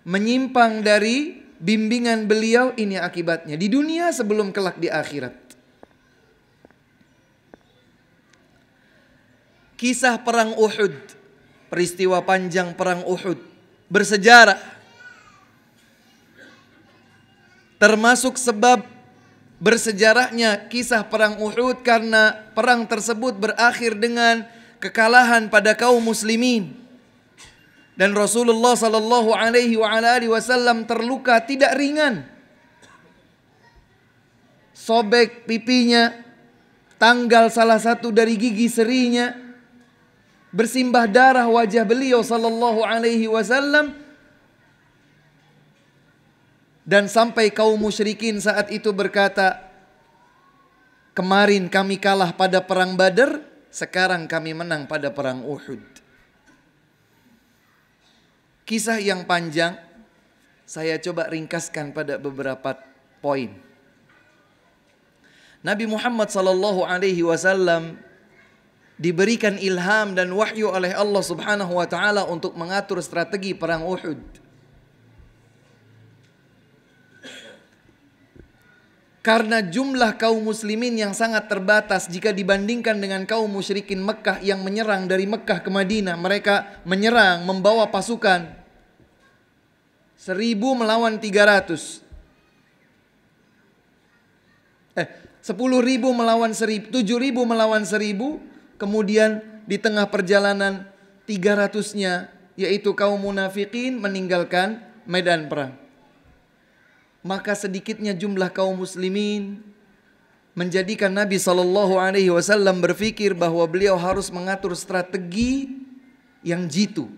menyimpang dari bimbingan beliau, ini akibatnya di dunia sebelum kelak di akhirat. Kisah perang Uhud, peristiwa panjang perang Uhud bersejarah, termasuk sebab bersejarahnya kisah perang Uhud karena perang tersebut berakhir dengan kekalahan pada kaum muslimin. Dan Rasulullah SAW terluka tidak ringan. Sobek pipinya, tanggal salah satu dari gigi serinya, bersimbah darah wajah beliau SAW. Dan sampai kaum musyrikin saat itu berkata, kemarin kami kalah pada perang Badar, sekarang kami menang pada perang Uhud. Kisah yang panjang, saya coba ringkaskan pada beberapa poin. Nabi Muhammad SAW diberikan ilham dan wahyu oleh Allah Subhanahu wa taala untuk mengatur strategi perang Uhud. Karena jumlah kaum muslimin yang sangat terbatas jika dibandingkan dengan kaum musyrikin Mekah yang menyerang dari Mekah ke Madinah. Mereka menyerang membawa pasukan 1000 melawan 300. 10.000 melawan 1.000, 7.000 melawan 1.000. Kemudian di tengah perjalanan 300-nya yaitu kaum munafikin meninggalkan medan perang. Maka sedikitnya jumlah kaum muslimin menjadikan Nabi SAW berpikir bahwa beliau harus mengatur strategi yang jitu.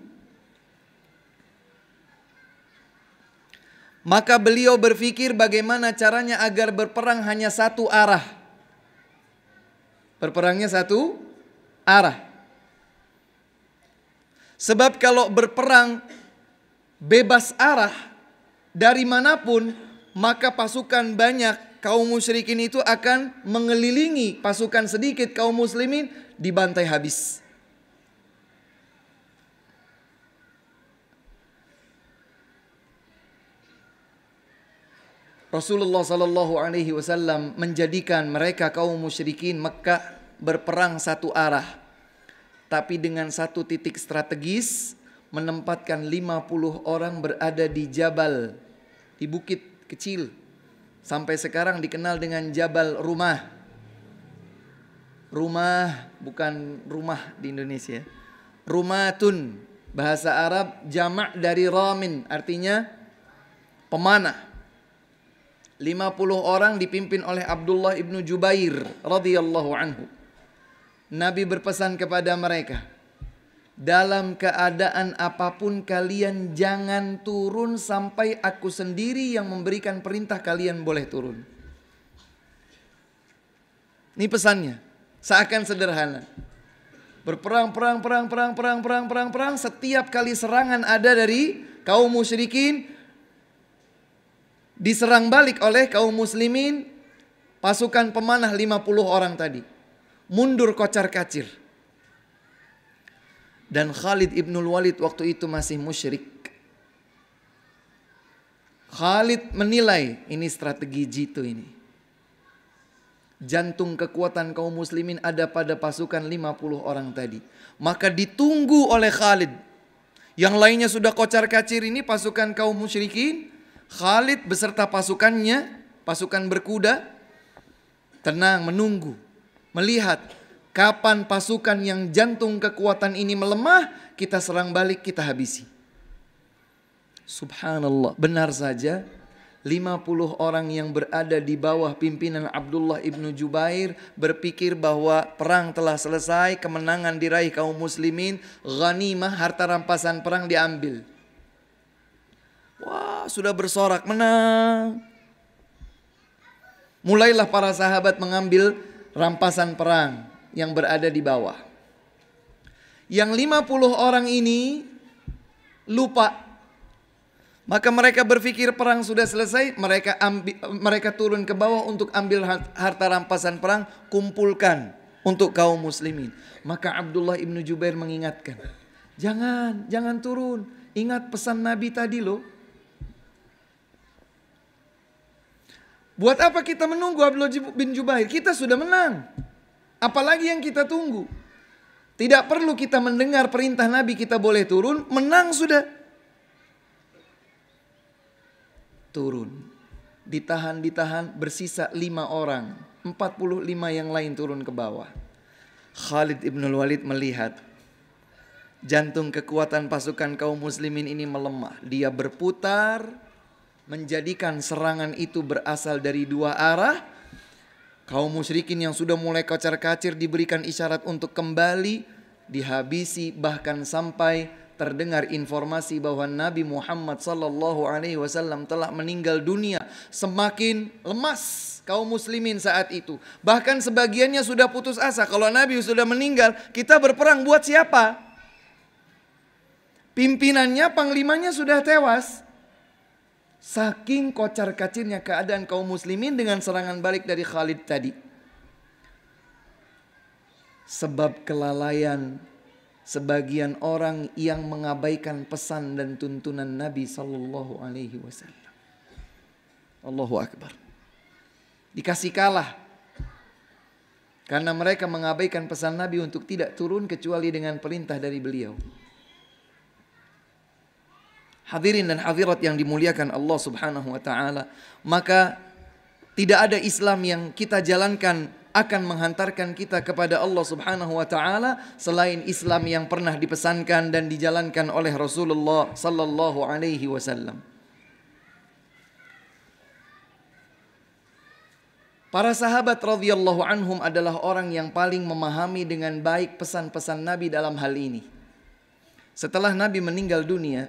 Maka beliau berpikir bagaimana caranya agar berperang hanya satu arah. Berperangnya satu arah. Sebab kalau berperang bebas arah dari manapun, maka pasukan banyak kaum musyrikin itu akan mengelilingi pasukan sedikit kaum muslimin, dibantai habis. Rasulullah SAW menjadikan mereka kaum musyrikin Mekah berperang satu arah, tapi dengan satu titik strategis, menempatkan 50 orang berada di Jabal, di bukit kecil, sampai sekarang dikenal dengan Jabal Rumah. Rumah bukan rumah di Indonesia. Rumatun, bahasa Arab jamak dari ramin, artinya pemanah. 50 orang dipimpin oleh Abdullah ibnu Jubair radhiyallahu anhu. Nabi berpesan kepada mereka, dalam keadaan apapun kalian jangan turun sampai aku sendiri yang memberikan perintah kalian boleh turun. Ini pesannya, seakan sederhana. Berperang, perang. Setiap kali serangan ada dari kaum musyrikin, diserang balik oleh kaum muslimin. Pasukan pemanah 50 orang tadi mundur kocar kacir. Dan Khalid ibnul Walid waktu itu masih musyrik. Khalid menilai ini strategi jitu ini. Jantung kekuatan kaum muslimin ada pada pasukan 50 orang tadi. Maka ditunggu oleh Khalid. Yang lainnya sudah kocar kacir, ini pasukan kaum musyrikin. Khalid beserta pasukannya, pasukan berkuda, tenang menunggu. Melihat kapan pasukan yang jantung kekuatan ini melemah, kita serang balik, kita habisi. Subhanallah, benar saja 50 orang yang berada di bawah pimpinan Abdullah ibnu Jubair berpikir bahwa perang telah selesai, kemenangan diraih kaum muslimin, ghanimah, harta rampasan perang diambil. Wah, sudah bersorak menang. Mulailah para sahabat mengambil rampasan perang yang berada di bawah. Yang 50 orang ini lupa. Maka mereka berpikir perang sudah selesai, mereka turun ke bawah untuk ambil harta rampasan perang, kumpulkan untuk kaum muslimin. Maka Abdullah ibnu Jubair mengingatkan, jangan turun, ingat pesan Nabi tadi loh. Buat apa kita menunggu Abdullah bin Jubair? Kita sudah menang. Apalagi yang kita tunggu? Tidak perlu kita mendengar perintah Nabi kita boleh turun, menang sudah. Turun, ditahan, bersisa 5 orang, 45 yang lain turun ke bawah. Khalid ibnul Walid melihat jantung kekuatan pasukan kaum muslimin ini melemah. Dia berputar, menjadikan serangan itu berasal dari 2 arah. Kaum musyrikin yang sudah mulai kocar-kacir diberikan isyarat untuk kembali, dihabisi, bahkan sampai terdengar informasi bahwa Nabi Muhammad SAW telah meninggal dunia. Semakin lemas kaum muslimin saat itu. Bahkan sebagiannya sudah putus asa. Kalau Nabi sudah meninggal, kita berperang buat siapa? Pimpinannya, panglimanya sudah tewas. Saking kocar kacirnya keadaan kaum muslimin dengan serangan balik dari Khalid tadi. Sebab kelalaian sebagian orang yang mengabaikan pesan dan tuntunan Nabi sallallahu alaihi wasallam. Allahu akbar. Dikasih kalah karena mereka mengabaikan pesan Nabi untuk tidak turun kecuali dengan perintah dari beliau. Hadirin dan hadirat yang dimuliakan Allah Subhanahu wa taala, maka tidak ada Islam yang kita jalankan akan menghantarkan kita kepada Allah Subhanahu wa taala selain Islam yang pernah dipesankan dan dijalankan oleh Rasulullah sallallahu alaihi wasallam. Para sahabat radhiyallahu anhum adalah orang yang paling memahami dengan baik pesan-pesan Nabi dalam hal ini. Setelah Nabi meninggal dunia,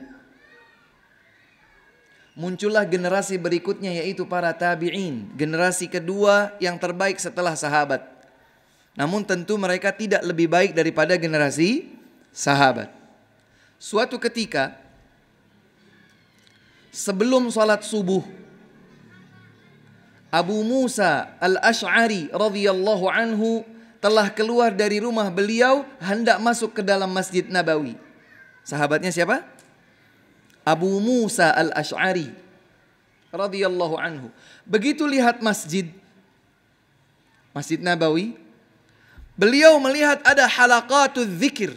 muncullah generasi berikutnya yaitu para tabi'in. Generasi kedua yang terbaik setelah sahabat. Namun tentu mereka tidak lebih baik daripada generasi sahabat. Suatu ketika sebelum salat subuh, Abu Musa al-Ash'ari radhiyallahu anhu telah keluar dari rumah beliau hendak masuk ke dalam Masjid Nabawi. Sahabatnya siapa? Abu Musa al-Ash'ari radhiyallahu anhu. Begitu lihat Masjid Nabawi, beliau melihat ada halaqatul dzikir.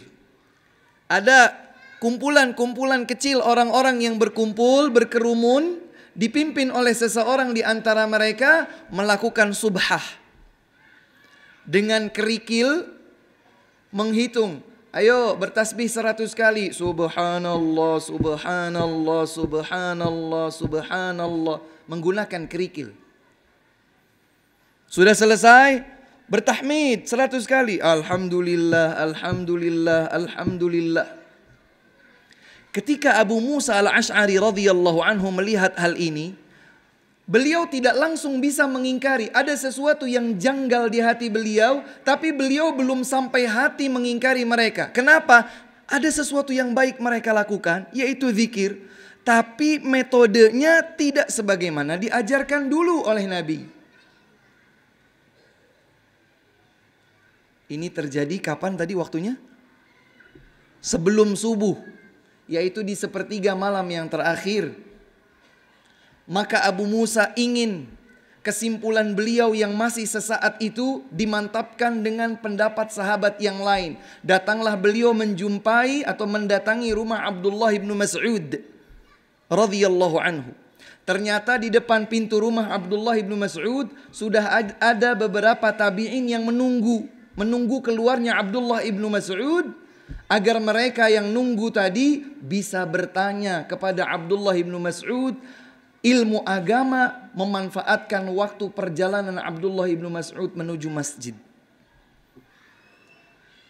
Ada kumpulan-kumpulan kecil orang-orang yang berkumpul, berkerumun, dipimpin oleh seseorang di antara mereka melakukan subhah. Dengan kerikil menghitung, ayo bertasbih 100 kali. Subhanallah, subhanallah, subhanallah, subhanallah. Menggunakan kerikil. Sudah selesai, bertahmid 100 kali. Alhamdulillah, alhamdulillah, alhamdulillah. Ketika Abu Musa al-Ash'ari radhiyallahu anhu melihat hal ini, beliau tidak langsung bisa mengingkari. Ada sesuatu yang janggal di hati beliau, tapi beliau belum sampai hati mengingkari mereka. Kenapa? Ada sesuatu yang baik mereka lakukan, yaitu zikir. Tapi metodenya tidak sebagaimana diajarkan dulu oleh Nabi. Ini terjadi kapan tadi waktunya? Sebelum subuh, yaitu di sepertiga malam yang terakhir. Maka Abu Musa ingin kesimpulan beliau yang masih sesaat itu dimantapkan dengan pendapat sahabat yang lain. Datanglah beliau menjumpai atau mendatangi rumah Abdullah bin Mas'ud radhiyallahu anhu. Ternyata di depan pintu rumah Abdullah bin Mas'ud sudah ada beberapa tabi'in yang menunggu keluarnya Abdullah bin Mas'ud, agar mereka yang nunggu tadi bisa bertanya kepada Abdullah bin Mas'ud ilmu agama, memanfaatkan waktu perjalanan Abdullah bin Mas'ud menuju masjid.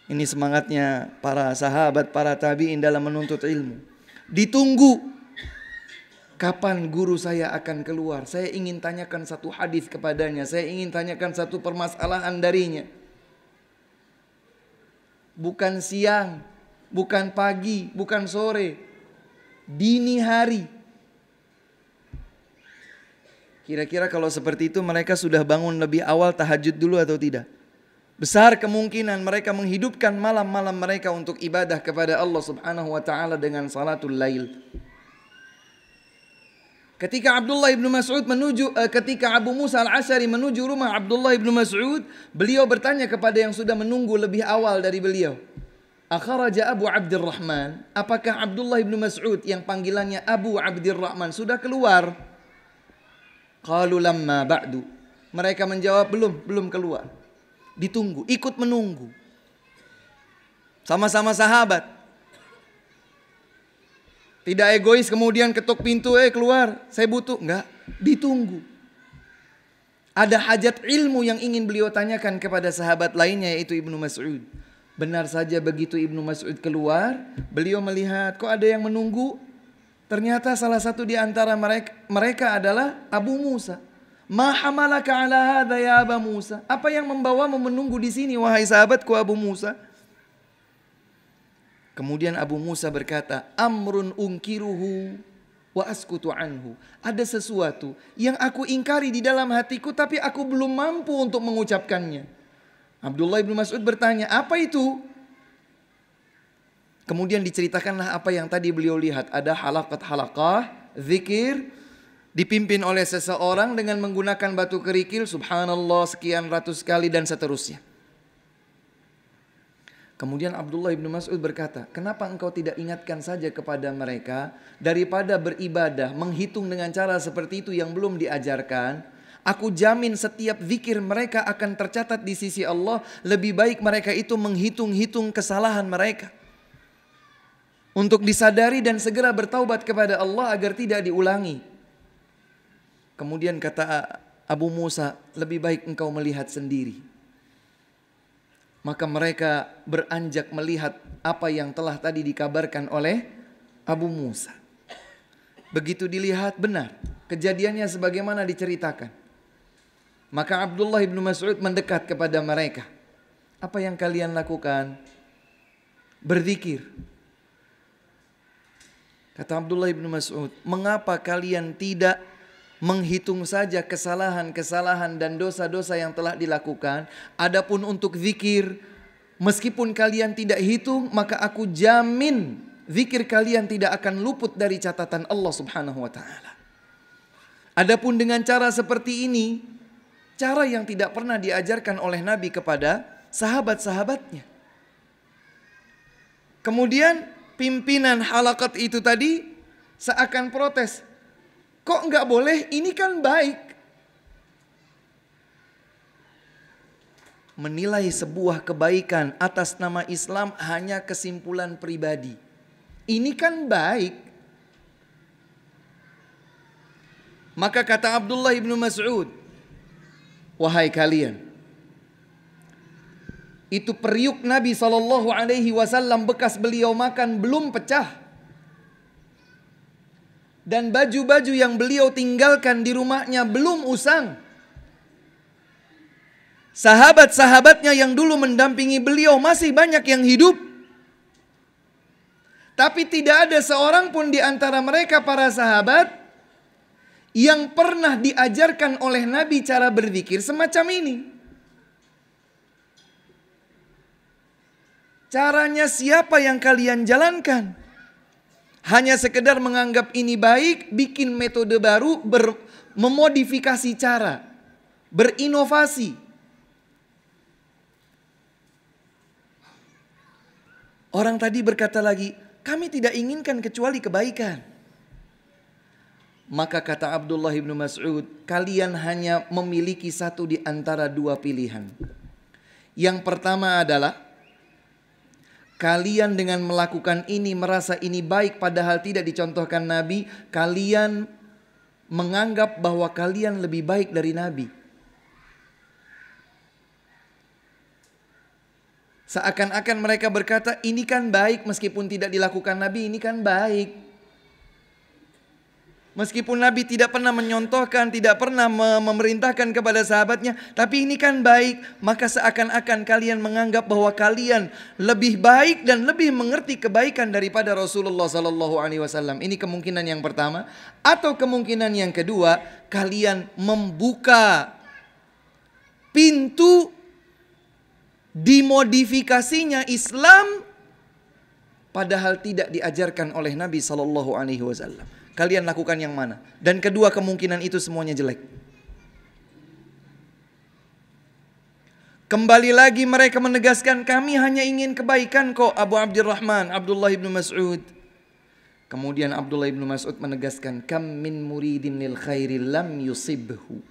Ini semangatnya para sahabat, para tabi'in dalam menuntut ilmu. Ditunggu kapan guru saya akan keluar. Saya ingin tanyakan satu hadis kepadanya, saya ingin tanyakan satu permasalahan darinya. Bukan siang, bukan pagi, bukan sore, dini hari. Kira-kira kalau seperti itu mereka sudah bangun lebih awal tahajud dulu atau tidak? Besar kemungkinan mereka menghidupkan malam-malam mereka untuk ibadah kepada Allah Subhanahu wa taala dengan salatul lail. Ketika Abdullah bin Mas'ud ketika Abu Musa al-Ash'ari menuju rumah Abdullah bin Mas'ud, beliau bertanya kepada yang sudah menunggu lebih awal dari beliau, "Akharaja Abu Abdurrahman?" Apakah Abdullah bin Mas'ud yang panggilannya Abu Abdurrahman sudah keluar? Qalu lamma ba'du. Mereka menjawab belum keluar. Ditunggu, ikut menunggu. Sama-sama sahabat. Tidak egois kemudian ketuk pintu, keluar, saya butuh. Enggak, ditunggu. Ada hajat ilmu yang ingin beliau tanyakan kepada sahabat lainnya, yaitu Ibnu Mas'ud. Benar saja begitu Ibnu Mas'ud keluar, beliau melihat kok ada yang menunggu. Ternyata salah satu di antara mereka adalah Abu Musa. Ma hamalaka ala hadza ya Abu Musa? Apa yang membawamu menunggu di sini wahai sahabatku Abu Musa? Kemudian Abu Musa berkata, amrun unkiruhu wa askutu anhu. Ada sesuatu yang aku ingkari di dalam hatiku tapi aku belum mampu untuk mengucapkannya. Abdullah bin Mas'ud bertanya, apa itu? Kemudian diceritakanlah apa yang tadi beliau lihat. Ada halaqah, zikir, dipimpin oleh seseorang dengan menggunakan batu kerikil, subhanallah sekian ratus kali dan seterusnya. Kemudian Abdullah bin Mas'ud berkata, kenapa engkau tidak ingatkan saja kepada mereka daripada beribadah, menghitung dengan cara seperti itu yang belum diajarkan. Aku jamin setiap zikir mereka akan tercatat di sisi Allah. Lebih baik mereka itu menghitung-hitung kesalahan mereka, untuk disadari dan segera bertaubat kepada Allah agar tidak diulangi. Kemudian kata Abu Musa, lebih baik engkau melihat sendiri. Maka mereka beranjak melihat apa yang telah tadi dikabarkan oleh Abu Musa. Begitu dilihat benar, kejadiannya sebagaimana diceritakan. Maka Abdullah bin Mas'ud mendekat kepada mereka. Apa yang kalian lakukan? Berzikir. Kata Abdullah bin Mas'ud, mengapa kalian tidak menghitung saja kesalahan-kesalahan dan dosa-dosa yang telah dilakukan? Adapun untuk zikir, meskipun kalian tidak hitung, maka aku jamin zikir kalian tidak akan luput dari catatan Allah Subhanahu wa taala. Adapun dengan cara seperti ini, cara yang tidak pernah diajarkan oleh Nabi kepada sahabat-sahabatnya. Kemudian pimpinan halakat itu tadi seakan protes. Kok enggak boleh? Ini kan baik. Menilai sebuah kebaikan atas nama Islam hanya kesimpulan pribadi. Ini kan baik. Maka kata Abdullah bin Mas'ud, wahai kalian, itu periuk Nabi SAW bekas beliau makan belum pecah, dan baju-baju yang beliau tinggalkan di rumahnya belum usang. Sahabat-sahabatnya yang dulu mendampingi beliau masih banyak yang hidup. Tapi tidak ada seorang pun di antara mereka para sahabat yang pernah diajarkan oleh Nabi cara berzikir semacam ini. Caranya siapa yang kalian jalankan? Hanya sekedar menganggap ini baik, bikin metode baru, memodifikasi cara, berinovasi. Orang tadi berkata lagi, kami tidak inginkan kecuali kebaikan. Maka kata Abdullah bin Mas'ud, kalian hanya memiliki satu di antara dua pilihan. Yang pertama adalah, kalian dengan melakukan ini merasa ini baik padahal tidak dicontohkan Nabi. Kalian menganggap bahwa kalian lebih baik dari Nabi. Seakan-akan mereka berkata, ini kan baik meskipun tidak dilakukan Nabi, ini kan baik. Meskipun Nabi tidak pernah menyontohkan, tidak pernah memerintahkan kepada sahabatnya, tapi ini kan baik. Maka seakan-akan kalian menganggap bahwa kalian lebih baik dan lebih mengerti kebaikan daripada Rasulullah SAW. Ini kemungkinan yang pertama. Atau kemungkinan yang kedua, kalian membuka pintu dimodifikasinya Islam padahal tidak diajarkan oleh Nabi SAW. Kalian lakukan yang mana? Dan kedua kemungkinan itu semuanya jelek. Kembali lagi mereka menegaskan, kami hanya ingin kebaikan kok Abu Abdurrahman, Abdullah ibn Mas'ud. Kemudian Abdullah ibn Mas'ud menegaskan, kam min muridin lil khairi lam yusibhu.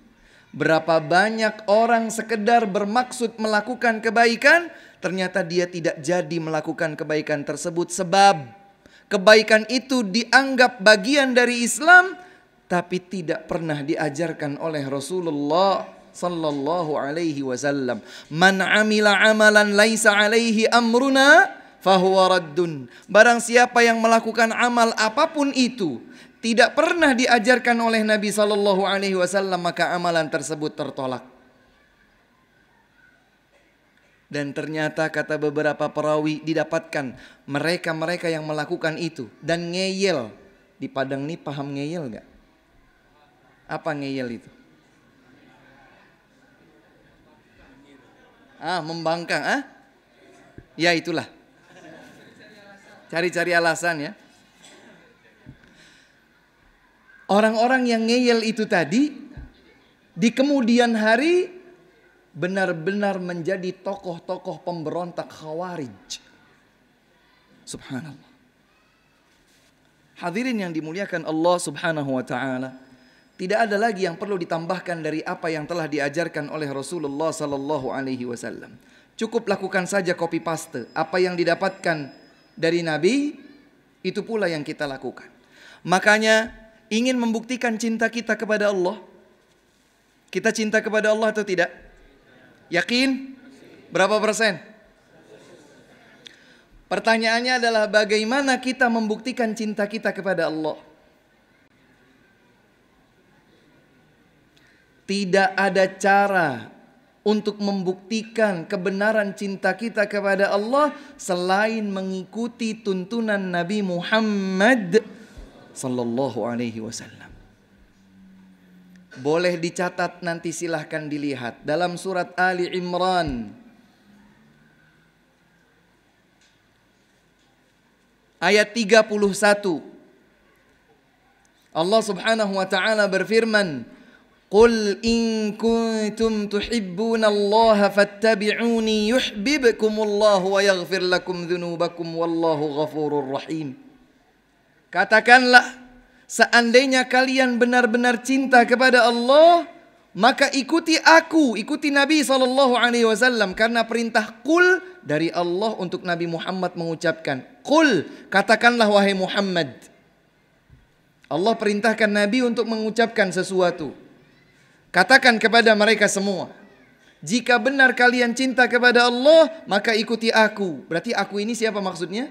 Berapa banyak orang sekedar bermaksud melakukan kebaikan, ternyata dia tidak jadi melakukan kebaikan tersebut. Sebab kebaikan itu dianggap bagian dari Islam, tapi tidak pernah diajarkan oleh Rasulullah sallallahu alaihi wasallam. Man amila amalan laisa alaihi amruna fahuwa raddun. Barang siapa yang melakukan amal apapun itu, tidak pernah diajarkan oleh Nabi SAW, maka amalan tersebut tertolak. Dan ternyata kata beberapa perawi didapatkan mereka-mereka yang melakukan itu dan ngeyel. Di Padang ini paham ngeyel gak? Apa ngeyel itu? Membangkang. Ya itulah. Cari-cari alasan ya. Orang-orang yang ngeyel itu tadi di kemudian hari benar-benar menjadi tokoh-tokoh pemberontak Khawarij. Subhanallah. Hadirin yang dimuliakan Allah Subhanahu wa taala, tidak ada lagi yang perlu ditambahkan dari apa yang telah diajarkan oleh Rasulullah sallallahu alaihi wasallam. Cukup lakukan saja copy paste. Apa yang didapatkan dari Nabi, itu pula yang kita lakukan. Makanya ingin membuktikan cinta kita kepada Allah. Kita cinta kepada Allah atau tidak? Yakin? Berapa persen? Pertanyaannya adalah bagaimana kita membuktikan cinta kita kepada Allah? Tidak ada cara untuk membuktikan kebenaran cinta kita kepada Allah selain mengikuti tuntunan Nabi Muhammad sallallahu alaihi wasallam. Boleh dicatat, nanti silahkan dilihat dalam surat Ali Imran ayat 31. Allah Subhanahu wa taala berfirman, "Qul in kuntum tuhibbunallaha fattabi'uni yuhibbukumullahu wa yaghfir lakum dzunubakum wallahu ghafurur rahim." Katakanlah, seandainya kalian benar-benar cinta kepada Allah, maka ikuti aku, ikuti Nabi SAW. Karena perintah qul dari Allah untuk Nabi Muhammad mengucapkan. Qul, katakanlah wahai Muhammad. Allah perintahkan Nabi untuk mengucapkan sesuatu. Katakan kepada mereka semua, jika benar kalian cinta kepada Allah, maka ikuti aku. Berarti aku ini siapa maksudnya?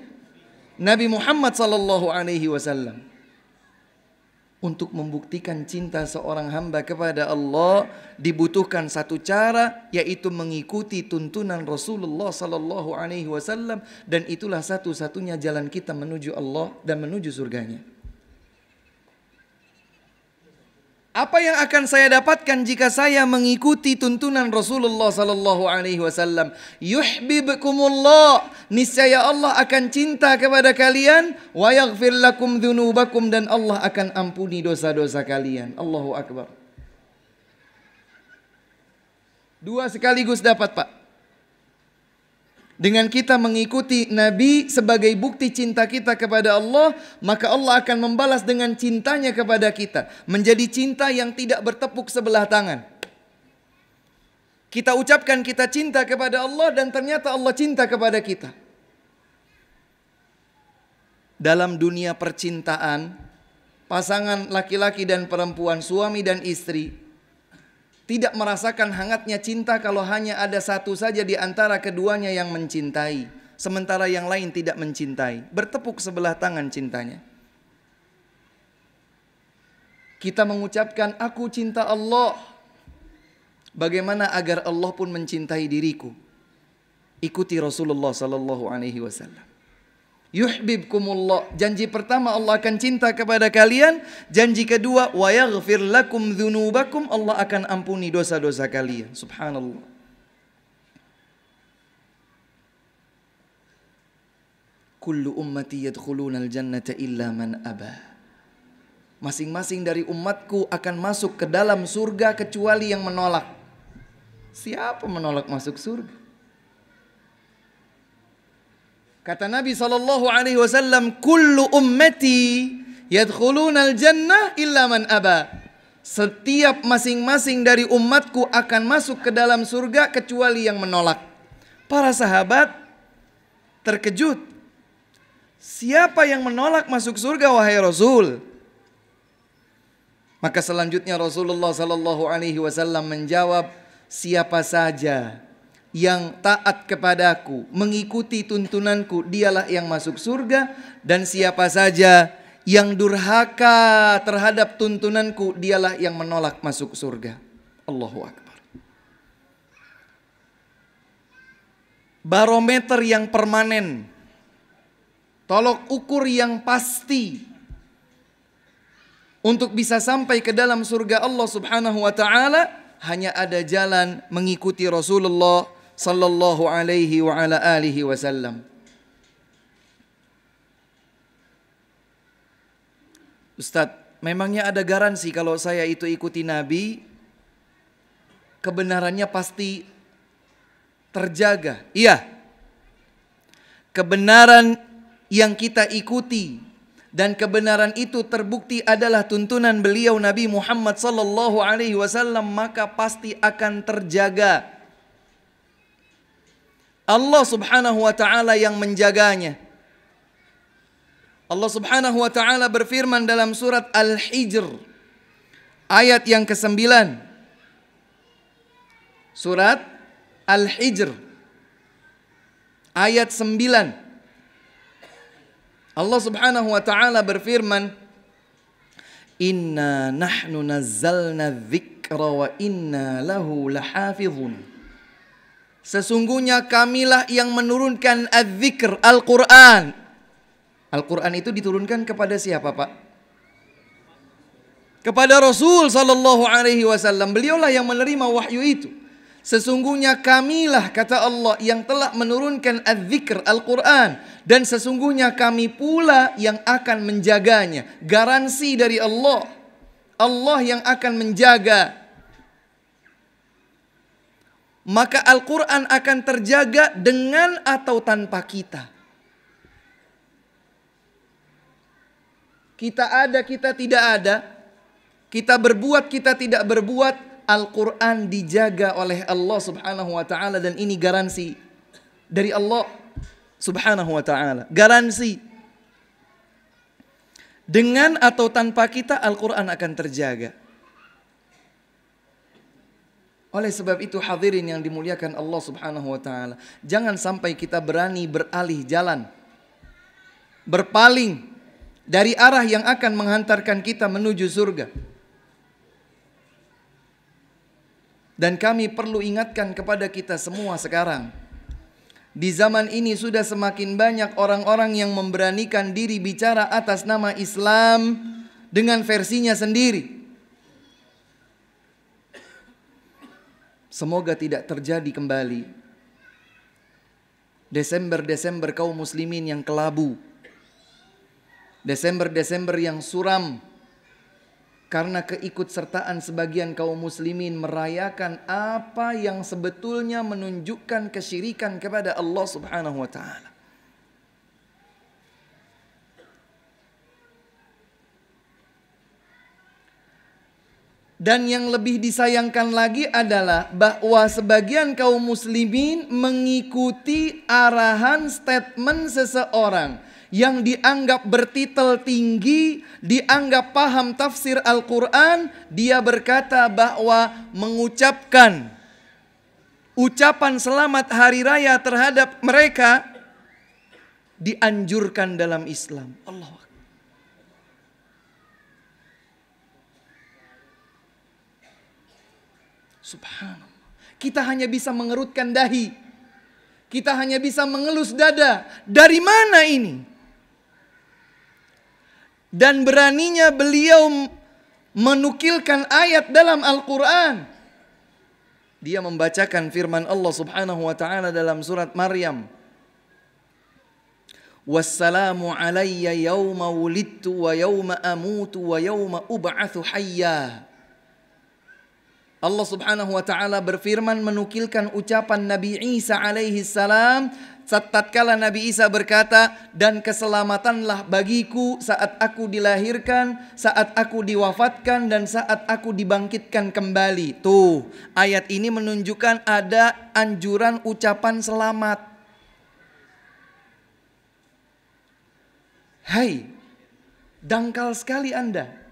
Nabi Muhammad sallallahu alaihi wasallam. Untuk membuktikan cinta seorang hamba kepada Allah dibutuhkan satu cara, yaitu mengikuti tuntunan Rasulullah sallallahu alaihi wasallam, dan itulah satu-satunya jalan kita menuju Allah dan menuju surganya. Apa yang akan saya dapatkan jika saya mengikuti tuntunan Rasulullah sallallahu alaihi wasallam? Yuhibbukumullah, niscaya Allah akan cinta kepada kalian, wa yaghfir lakum dzunubakum, dan Allah akan ampuni dosa-dosa kalian. Allahu akbar. Dua sekaligus dapat, Pak. Dengan kita mengikuti Nabi sebagai bukti cinta kita kepada Allah, maka Allah akan membalas dengan cintanya kepada kita. Menjadi cinta yang tidak bertepuk sebelah tangan. Kita ucapkan kita cinta kepada Allah dan ternyata Allah cinta kepada kita. Dalam dunia percintaan, pasangan laki-laki dan perempuan, suami dan istri, tidak merasakan hangatnya cinta kalau hanya ada satu saja di antara keduanya yang mencintai, sementara yang lain tidak mencintai. Bertepuk sebelah tangan cintanya. Kita mengucapkan aku cinta Allah. Bagaimana agar Allah pun mencintai diriku? Ikuti Rasulullah sallallahu alaihi wasallam. Yuhibbukumullah. Janji pertama, Allah akan cinta kepada kalian. Janji kedua, wa yaghfir lakum dzunubakum, Allah akan ampuni dosa-dosa kalian. Subhanallah. Kullu ummati yadkhulunal jannata illa man aba. Masing-masing dari umatku akan masuk ke dalam surga kecuali yang menolak. Siapa menolak masuk surga? Kata Nabi SAW, kullu ummati yadkhulunal jannah illa man aba. Setiap masing-masing dari umatku akan masuk ke dalam surga kecuali yang menolak. Para sahabat terkejut. Siapa yang menolak masuk surga wahai Rasul? Maka selanjutnya Rasulullah SAW menjawab, siapa saja yang taat kepadaku, mengikuti tuntunanku, dialah yang masuk surga. Dan siapa saja yang durhaka terhadap tuntunanku, dialah yang menolak masuk surga. Allahu Akbar. Barometer yang permanen, tolok ukur yang pasti untuk bisa sampai ke dalam surga Allah Subhanahu wa taala, hanya ada jalan mengikuti Rasulullah sallallahu alaihi wa ala alihi wasallam. Ustaz, memangnya ada garansi kalau saya itu ikuti Nabi, kebenarannya pasti terjaga? Iya. Kebenaran yang kita ikuti dan kebenaran itu terbukti adalah tuntunan beliau Nabi Muhammad sallallahu alaihi wasallam, maka pasti akan terjaga. Allah Subhanahu wa taala yang menjaganya. Allah Subhanahu wa taala berfirman dalam surat Al-Hijr ayat yang ke-9. Surat Al-Hijr ayat 9. Allah Subhanahu wa taala berfirman, "Inna nahnu nazzalna dzikra wa inna lahu lahafizun." Sesungguhnya kamilah yang menurunkan az-zikr, Al-Quran. Al-Quran itu diturunkan kepada siapa, Pak? Kepada Rasul sallallahu alaihi wasallam. Beliaulah yang menerima wahyu itu. Sesungguhnya kamilah, kata Allah, yang telah menurunkan az-zikr, Al-Quran. Dan sesungguhnya kami pula yang akan menjaganya. Garansi dari Allah. Allah yang akan menjaga. Maka Al-Quran akan terjaga dengan atau tanpa kita. Kita ada, kita tidak ada. Kita berbuat, kita tidak berbuat. Al-Quran dijaga oleh Allah Subhanahu wa ta'ala. Dan ini garansi dari Allah Subhanahu wa ta'ala. Garansi. Dengan atau tanpa kita, Al-Quran akan terjaga. Oleh sebab itu hadirin yang dimuliakan Allah Subhanahu wa taala, jangan sampai kita berani beralih jalan, berpaling dari arah yang akan menghantarkan kita menuju surga. Dan kami perlu ingatkan kepada kita semua sekarang, di zaman ini sudah semakin banyak orang-orang yang memberanikan diri bicara atas nama Islam dengan versinya sendiri. Semoga tidak terjadi kembali Desember-Desember kaum muslimin yang kelabu, Desember-Desember yang suram karena keikutsertaan sebagian kaum muslimin merayakan apa yang sebetulnya menunjukkan kesyirikan kepada Allah Subhanahu wa taala. Dan yang lebih disayangkan lagi adalah bahwa sebagian kaum muslimin mengikuti arahan statement seseorang yang dianggap bertitel tinggi, dianggap paham tafsir Al-Quran. Dia berkata bahwa mengucapkan ucapan selamat hari raya terhadap mereka dianjurkan dalam Islam. Allah Akbar. Subhanallah. Kita hanya bisa mengerutkan dahi, kita hanya bisa mengelus dada. Dari mana ini? Dan beraninya beliau menukilkan ayat dalam Al-Quran. Dia membacakan firman Allah Subhanahu wa ta'ala dalam surat Maryam. Wassalamu alayya yawma wulidtu wa yawma amutu wa yawma ub'athu hayya. Allah Subhanahu wa ta'ala berfirman menukilkan ucapan Nabi Isa alaihi salam. Tatkala Nabi Isa berkata, dan keselamatanlah bagiku saat aku dilahirkan, saat aku diwafatkan, dan saat aku dibangkitkan kembali. Tuh, ayat ini menunjukkan ada anjuran ucapan selamat. Hai, dangkal sekali Anda.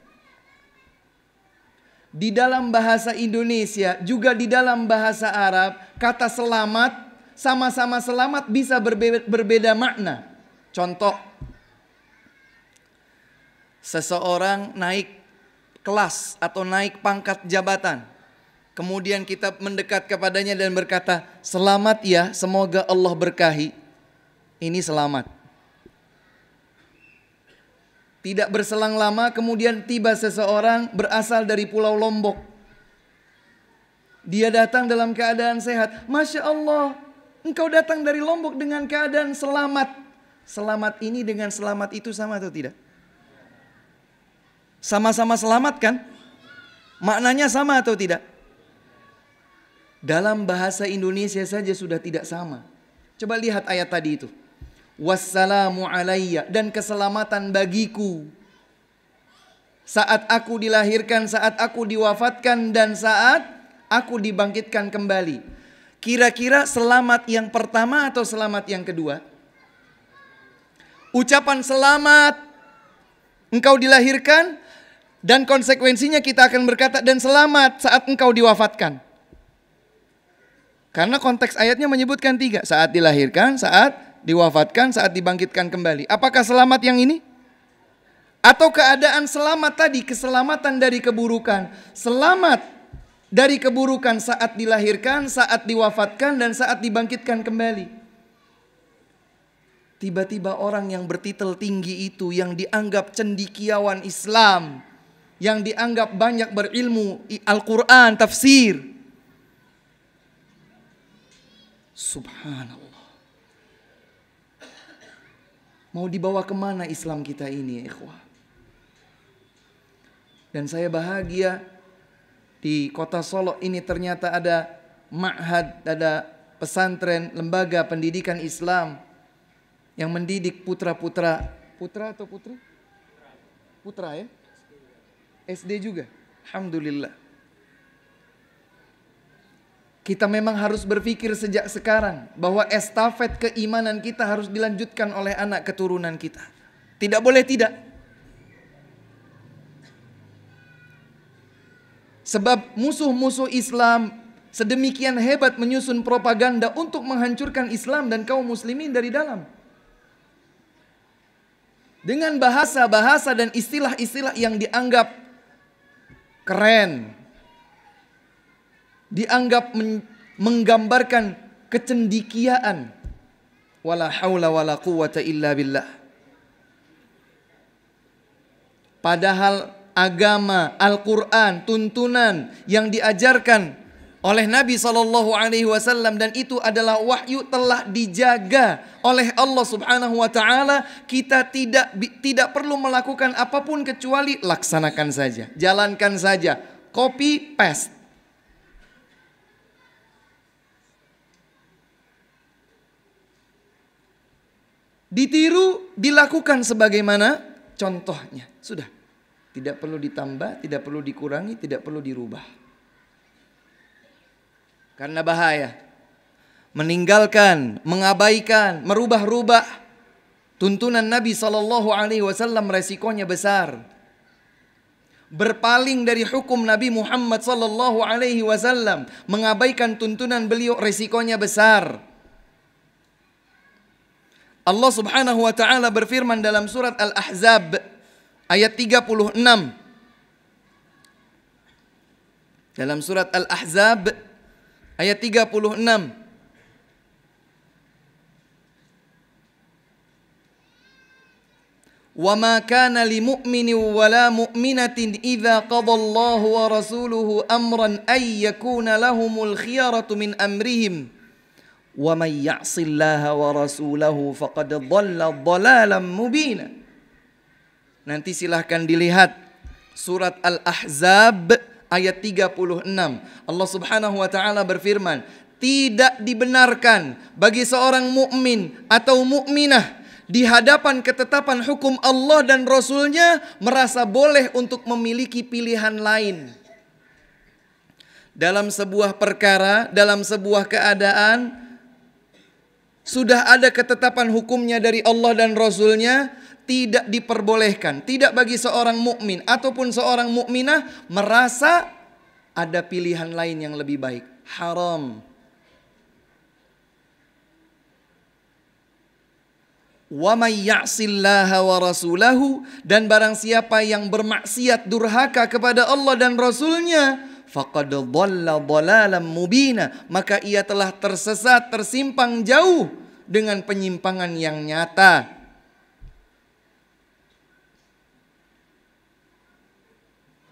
Di dalam bahasa Indonesia, juga di dalam bahasa Arab, kata selamat sama-sama selamat bisa berbeda makna. Contoh, seseorang naik kelas atau naik pangkat jabatan. Kemudian kita mendekat kepadanya dan berkata, selamat ya, semoga Allah berkahi. Ini selamat. Tidak berselang lama kemudian tiba seseorang berasal dari Pulau Lombok. Dia datang dalam keadaan sehat. Masya Allah, engkau datang dari Lombok dengan keadaan selamat. Selamat ini dengan selamat itu sama atau tidak? Sama-sama selamat kan? Maknanya sama atau tidak? Dalam bahasa Indonesia saja sudah tidak sama. Coba lihat ayat tadi itu. Wassalamu alayya, dan keselamatan bagiku saat aku dilahirkan, saat aku diwafatkan, dan saat aku dibangkitkan kembali. Kira-kira selamat yang pertama atau selamat yang kedua? Ucapan selamat engkau dilahirkan, dan konsekuensinya kita akan berkata dan selamat saat engkau diwafatkan. Karena konteks ayatnya menyebutkan tiga, saat dilahirkan, saat diwafatkan, saat dibangkitkan kembali. Apakah selamat yang ini? Atau keadaan selamat tadi, keselamatan dari keburukan. Selamat dari keburukan saat dilahirkan, saat diwafatkan, dan saat dibangkitkan kembali. Tiba-tiba orang yang bertitel tinggi itu, yang dianggap cendekiawan Islam, yang dianggap banyak berilmu Al-Quran, tafsir. Subhanallah. Mau dibawa kemana Islam kita ini, ikhwah? Dan saya bahagia di kota Solo ini ternyata ada ma'had, ada pesantren, lembaga pendidikan Islam yang mendidik putra-putra. Putra atau putri? Putra ya? SD juga. Alhamdulillah. Kita memang harus berpikir sejak sekarang bahwa estafet keimanan kita harus dilanjutkan oleh anak keturunan kita. Tidak boleh tidak. Sebab musuh-musuh Islam sedemikian hebat menyusun propaganda untuk menghancurkan Islam dan kaum muslimin dari dalam. Dengan bahasa-bahasa dan istilah-istilah yang dianggap keren, dianggap menggambarkan kecendikiaan. Wala haula wala quwwata illa billah. Padahal agama, Al-Quran, tuntunan yang diajarkan oleh Nabi SAW dan itu adalah wahyu telah dijaga oleh Allah Subhanahu wa taala. Kita tidak perlu melakukan apapun kecuali laksanakan saja, jalankan saja, copy paste. Ditiru, dilakukan sebagaimana contohnya. Sudah. Tidak perlu ditambah, tidak perlu dikurangi, tidak perlu dirubah. Karena bahaya. Meninggalkan, mengabaikan, merubah-rubah tuntunan Nabi SAW resikonya besar. Berpaling dari hukum Nabi Muhammad SAW, mengabaikan tuntunan beliau, resikonya besar. Allah Subhanahu wa taala berfirman dalam surat Al-Ahzab ayat 36. Dalam surat Al-Ahzab ayat 36. Wa ma kana li mu'minin wa la mu'minatin idza qada Allahu wa rasuluhu amran ay yakuna lahumul khiyaratu min amrihim. Wa may ya'sillaha wa rasulahu faqad dhalla dhalalan mubina. Nanti silahkan dilihat surat Al-Ahzab ayat 36. Allah Subhanahu wa taala berfirman, tidak dibenarkan bagi seorang mukmin atau mukminah di hadapan ketetapan hukum Allah dan Rasulnya merasa boleh untuk memiliki pilihan lain. Dalam sebuah perkara, dalam sebuah keadaan, sudah ada ketetapan hukumnya dari Allah dan Rasulnya, tidak diperbolehkan, tidak bagi seorang mukmin ataupun seorang mukminah merasa ada pilihan lain yang lebih baik. Haram. Wa may ya'sillaha wa rasulahu, dan barang siapa yang bermaksiat durhaka kepada Allah dan Rasulnya, faqad dhalla dhalalan mubina, maka ia telah tersesat, tersimpang jauh dengan penyimpangan yang nyata.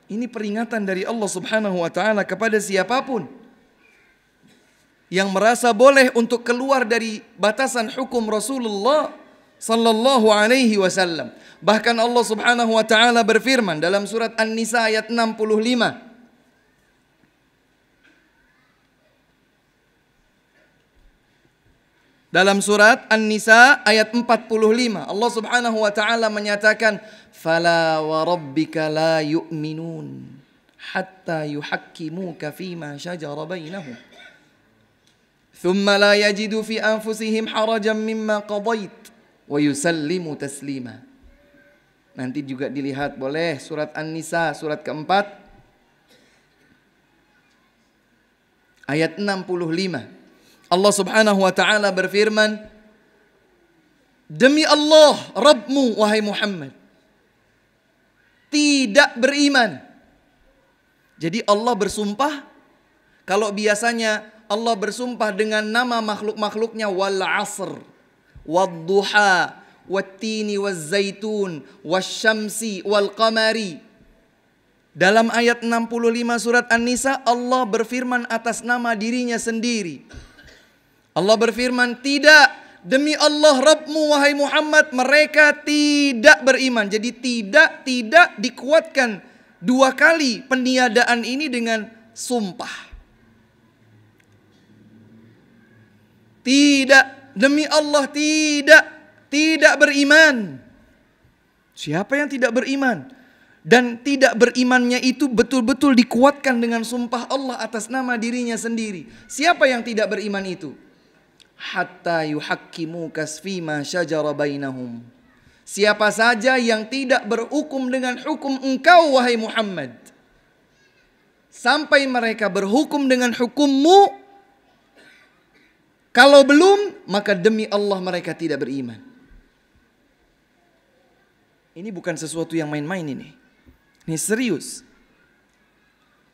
Ini peringatan dari Allah Subhanahu wa taala kepada siapapun yang merasa boleh untuk keluar dari batasan hukum Rasulullah sallallahu alaihi wasallam. Bahkan Allah Subhanahu wa taala berfirman dalam surat An-Nisa ayat 65. Dalam surat An-Nisa ayat 45, Allah Subhanahu wa taala menyatakan, "Fala wa rabbika la yu'minun hatta yuhakkimuka fima shajara bainahum. Thumma la yajidu fi anfusihim harajan mimma qadait wa yusallimu taslima." Nanti juga dilihat boleh surat An-Nisa surat keempat ayat 65. Allah Subhanahu wa taala berfirman, demi Allah Rabbmu wahai Muhammad, tidak beriman. Jadi Allah bersumpah, kalau biasanya Allah bersumpah dengan nama makhluk-makhluknya, wal asr, wad duha, wat tini waz zaitun, wasyamsi wal qamari. Dalam ayat 65 surat An-Nisa Allah berfirman atas nama dirinya sendiri. Allah berfirman, tidak, demi Allah Rabbmu wahai Muhammad, mereka tidak beriman. Jadi tidak dikuatkan dua kali peniadaan ini dengan sumpah. Tidak, demi Allah tidak beriman. Siapa yang tidak beriman? Dan tidak berimannya itu betul-betul dikuatkan dengan sumpah Allah atas nama dirinya sendiri. Siapa yang tidak beriman itu? Hatta yuhakkimuka fima syajara bainahum. Siapa saja yang tidak berhukum dengan hukum engkau wahai Muhammad, sampai mereka berhukum dengan hukummu. Kalau belum, maka demi Allah mereka tidak beriman. Ini bukan sesuatu yang main-main ini. Ini serius.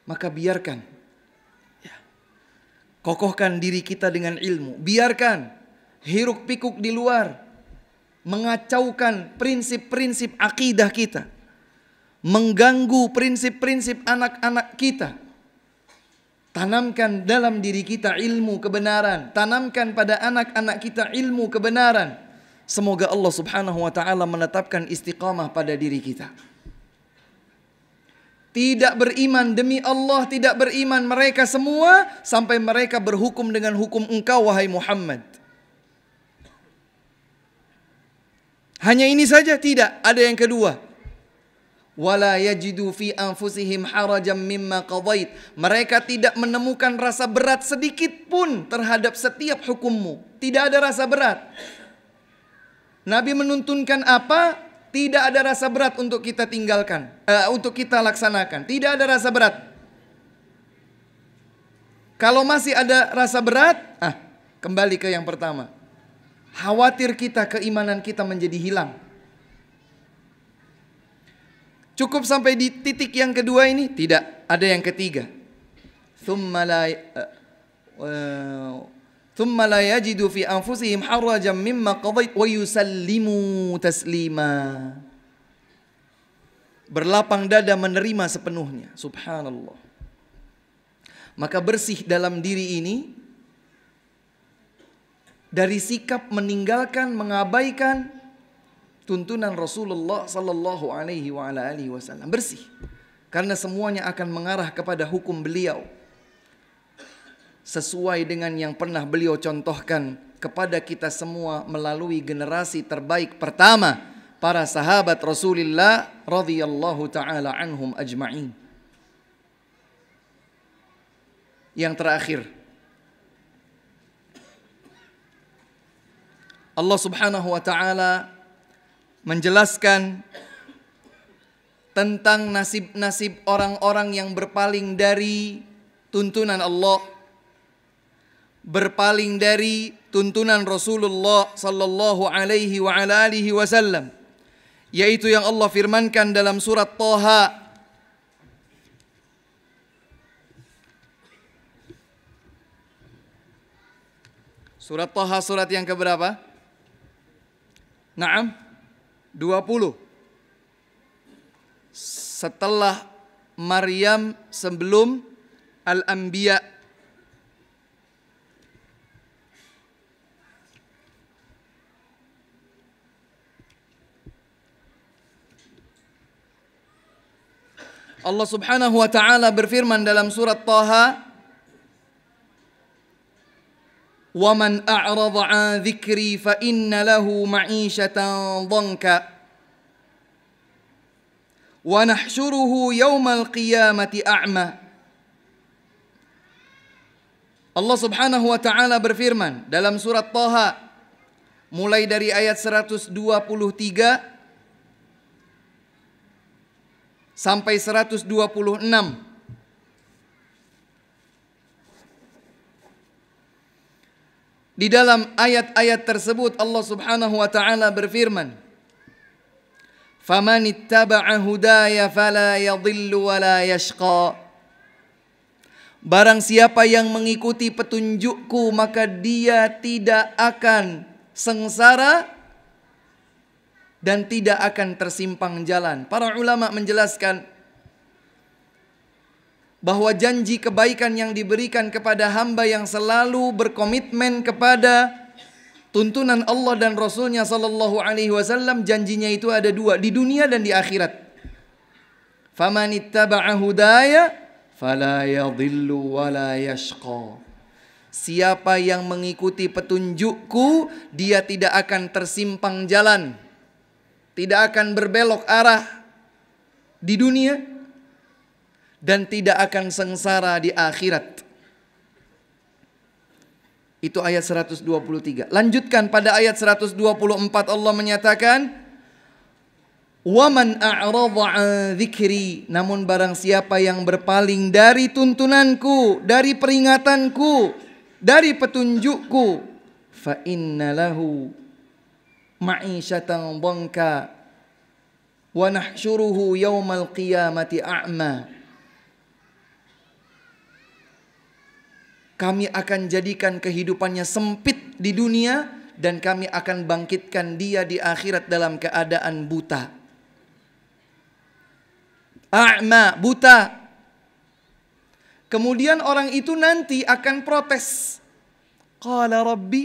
Maka biarkan. Ya. Kokohkan diri kita dengan ilmu. Biarkan hiruk pikuk di luar mengacaukan prinsip-prinsip akidah kita. Mengganggu prinsip-prinsip anak-anak kita. Tanamkan dalam diri kita ilmu kebenaran. Tanamkan pada anak-anak kita ilmu kebenaran. Semoga Allah subhanahu wa ta'ala menetapkan istiqamah pada diri kita. Tidak beriman demi Allah, tidak beriman mereka semua sampai mereka berhukum dengan hukum engkau wahai Muhammad. Hanya ini saja? Tidak, ada yang kedua. Wala yajidu fi anfusihim harajan mimma qadait. Mereka tidak menemukan rasa berat sedikit pun terhadap setiap hukummu. Tidak ada rasa berat. Nabi menuntunkan apa? Tidak ada rasa berat untuk kita tinggalkan, untuk kita laksanakan. Tidak ada rasa berat. Kalau masih ada rasa berat, kembali ke yang pertama. Khawatir kita keimanan kita menjadi hilang. Cukup sampai di titik yang kedua ini? Tidak, ada yang ketiga. Thumma la yajidu fi anfusihim harajan mimma qadait wa yusallimu taslima. Berlapang dada menerima sepenuhnya. Subhanallah. Maka bersih dalam diri ini dari sikap meninggalkan, mengabaikan tuntunan Rasulullah sallallahu alaihi wa ala alihi wasallam. Bersih. Karena semuanya akan mengarah kepada hukum beliau. Sesuai dengan yang pernah beliau contohkan kepada kita semua melalui generasi terbaik pertama, para sahabat Rasulullah radhiyallahu taala anhum ajma'in. Yang terakhir, Allah subhanahu wa ta'ala menjelaskan tentang nasib-nasib orang-orang yang berpaling dari tuntunan Allah, berpaling dari tuntunan Rasulullah sallallahu alaihi wa ala alihi wasallam, yaitu yang Allah firmankan dalam surat Thaha. Surat Thaha surat yang keberapa? Naam, 20. Setelah Maryam, sebelum Al-Anbiya. Allah subhanahu wa ta'ala berfirman dalam surat Thaha, وَمَنْ أَعْرَضَ عَنْ ذِكْرِي فَإِنَّ لَهُ مَعِيشَةً ضَنْكًا وَنَحْشُرُهُ يَوْمَ الْقِيَامَةِ أَعْمَى. Allah subhanahu wa ta'ala berfirman dalam surat Thaha, mulai dari ayat 123 sampai 126. Di dalam ayat-ayat tersebut Allah subhanahu wa ta'ala berfirman, فَمَنِ اتَّبَعَ هُدَايَ فَلَا يَضِلُّ وَلَا يَشْقَى. Barang siapa yang mengikuti petunjukku, maka dia tidak akan sengsara dan tidak akan tersimpang jalan. Para ulama menjelaskan bahwa janji kebaikan yang diberikan kepada hamba yang selalu berkomitmen kepada tuntunan Allah dan Rasulnya sallallahu alaihi wasallam, janjinya itu ada dua, di dunia dan di akhirat. Faman ittaba'a hudaya fala yadhillu wala yashqa. Siapa yang mengikuti petunjukku, dia tidak akan tersimpang jalan, tidak akan berbelok arah di dunia, dan tidak akan sengsara di akhirat. Itu ayat 123. Lanjutkan pada ayat 124, Allah menyatakan, Wa man a'radha 'an dzikri, namun barang siapa yang berpaling dari tuntunanku, dari peringatanku, dari petunjukku, fa inna lahu ma'isyatan dhanka wa nahsyuruhu yaumal qiyamati a'ma. Kami akan jadikan kehidupannya sempit di dunia dan kami akan bangkitkan dia di akhirat dalam keadaan buta. A'ma, buta. Kemudian orang itu nanti akan protes. Qala rabbi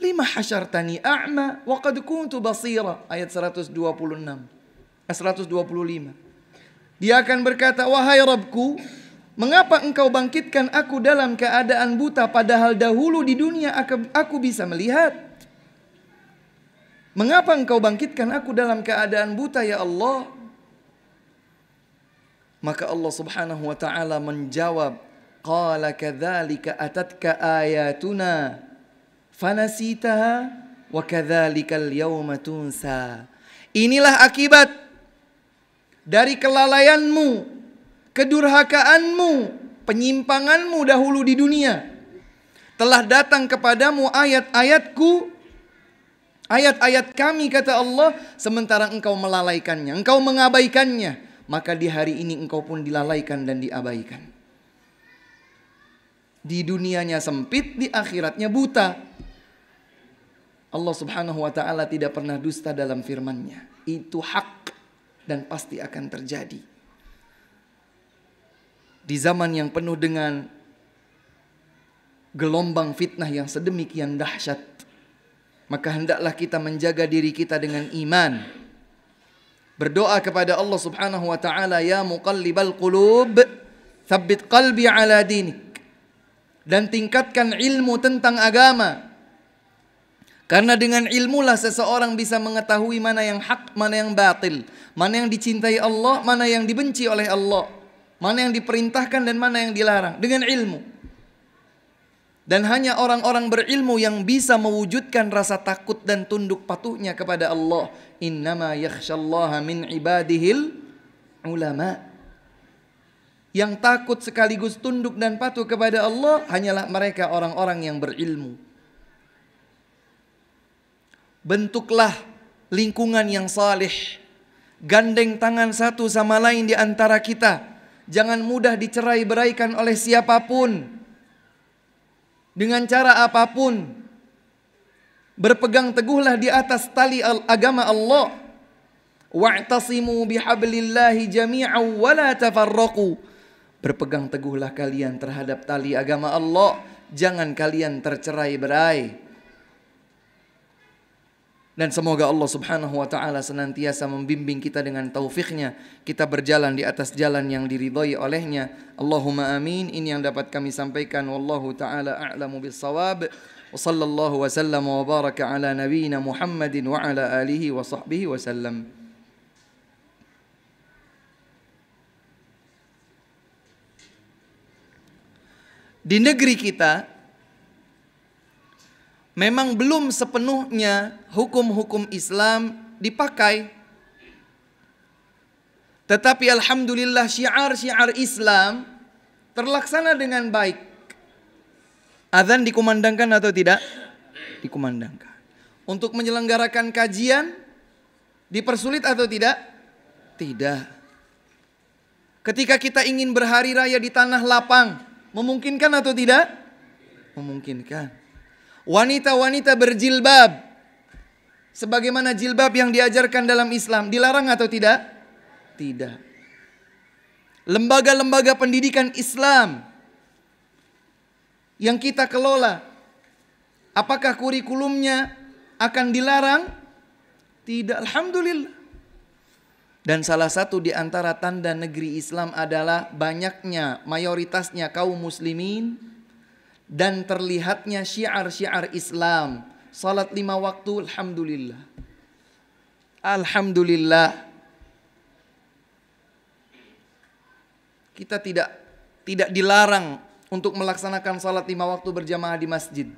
lima hasyartani a'ma wa qad kuntu basira. Ayat 125. Dia akan berkata, wahai Rabbku, mengapa engkau bangkitkan aku dalam keadaan buta padahal dahulu di dunia aku bisa melihat? Mengapa engkau bangkitkan aku dalam keadaan buta ya Allah? Maka Allah Subhanahu wa taala menjawab, qala kadzalika atatka ayatuna fanasitaha wa kadzalikal yauma tunsa. Inilah akibat dari kelalaianmu, kedurhakaanmu, penyimpanganmu dahulu di dunia. Telah datang kepadamu ayat-ayatku, ayat-ayat kami kata Allah, sementara engkau melalaikannya, engkau mengabaikannya. Maka di hari ini engkau pun dilalaikan dan diabaikan. Di dunianya sempit, di akhiratnya buta. Allah Subhanahu wa ta'ala tidak pernah dusta dalam firman-Nya. Itu hak dan pasti akan terjadi. Di zaman yang penuh dengan gelombang fitnah yang sedemikian dahsyat, maka hendaklah kita menjaga diri kita dengan iman. Berdoa kepada Allah Subhanahu wa taala, ya muqallibal qulub, tsabbit qalbi ala dinik. Dan tingkatkan ilmu tentang agama. Karena dengan ilmulah seseorang bisa mengetahui mana yang hak, mana yang batil, mana yang dicintai Allah, mana yang dibenci oleh Allah, mana yang diperintahkan dan mana yang dilarang, dengan ilmu. Dan hanya orang-orang berilmu yang bisa mewujudkan rasa takut dan tunduk patuhnya kepada Allah. Innama yakhsyallaha min ibadihil ulama. Yang takut sekaligus tunduk dan patuh kepada Allah hanyalah mereka orang-orang yang berilmu. Bentuklah lingkungan yang salih. Gandeng tangan satu sama lain di antara kita. Jangan mudah dicerai-beraikan oleh siapapun. Dengan cara apapun, berpegang teguhlah di atas tali agama Allah. Wa'tasimu bihablillahi jami'an wa la tafarraqu. Berpegang teguhlah kalian terhadap tali agama Allah, jangan kalian tercerai-berai. Dan semoga Allah Subhanahu wa ta'ala senantiasa membimbing kita dengan taufiknya. Kita berjalan di atas jalan yang diridhai olehnya. Allahumma amin. Ini yang dapat kami sampaikan. Wallahu ta'ala a'lamu bis-shawab. Wa sallallahu wa sallam wa baraka ala nabiyyina Muhammadin wa ala alihi wa sahbihi wa sallam. Di negeri kita memang belum sepenuhnya hukum-hukum Islam dipakai. Tetapi alhamdulillah syiar-syiar Islam terlaksana dengan baik. Azan dikumandangkan atau tidak? Dikumandangkan. Untuk menyelenggarakan kajian dipersulit atau tidak? Tidak. Ketika kita ingin berhari raya di tanah lapang, memungkinkan atau tidak? Memungkinkan. Wanita-wanita berjilbab sebagaimana jilbab yang diajarkan dalam Islam dilarang atau tidak? Tidak. Lembaga-lembaga pendidikan Islam yang kita kelola, apakah kurikulumnya akan dilarang? Tidak, alhamdulillah. Dan salah satu di antara tanda negeri Islam adalah banyaknya, mayoritasnya kaum muslimin dan terlihatnya syiar-syiar Islam. Salat 5 waktu, alhamdulillah. Alhamdulillah. Kita tidak dilarang untuk melaksanakan salat 5 waktu berjamaah di masjid.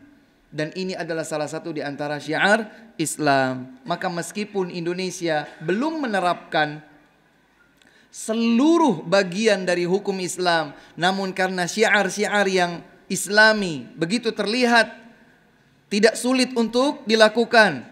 Dan ini adalah salah satu di antara syiar Islam. Maka meskipun Indonesia belum menerapkan seluruh bagian dari hukum Islam, namun karena syiar-syiar yang Islami begitu terlihat tidak sulit untuk dilakukan,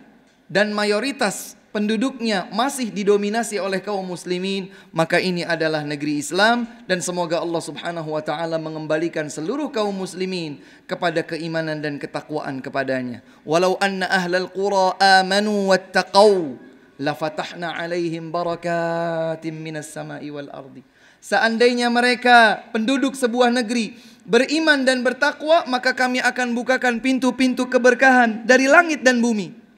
dan mayoritas penduduknya masih didominasi oleh kaum muslimin, maka ini adalah negeri Islam. Dan semoga Allah subhanahu wa ta'ala mengembalikan seluruh kaum muslimin kepada keimanan dan ketakwaan kepadanya. Walau anna ahlal qura amanu wattaqau lafatahna alaihim barakatim minas sama'i wal ardi. Seandainya mereka penduduk sebuah negeri beriman dan bertakwa, maka kami akan bukakan pintu-pintu keberkahan dari langit dan bumi.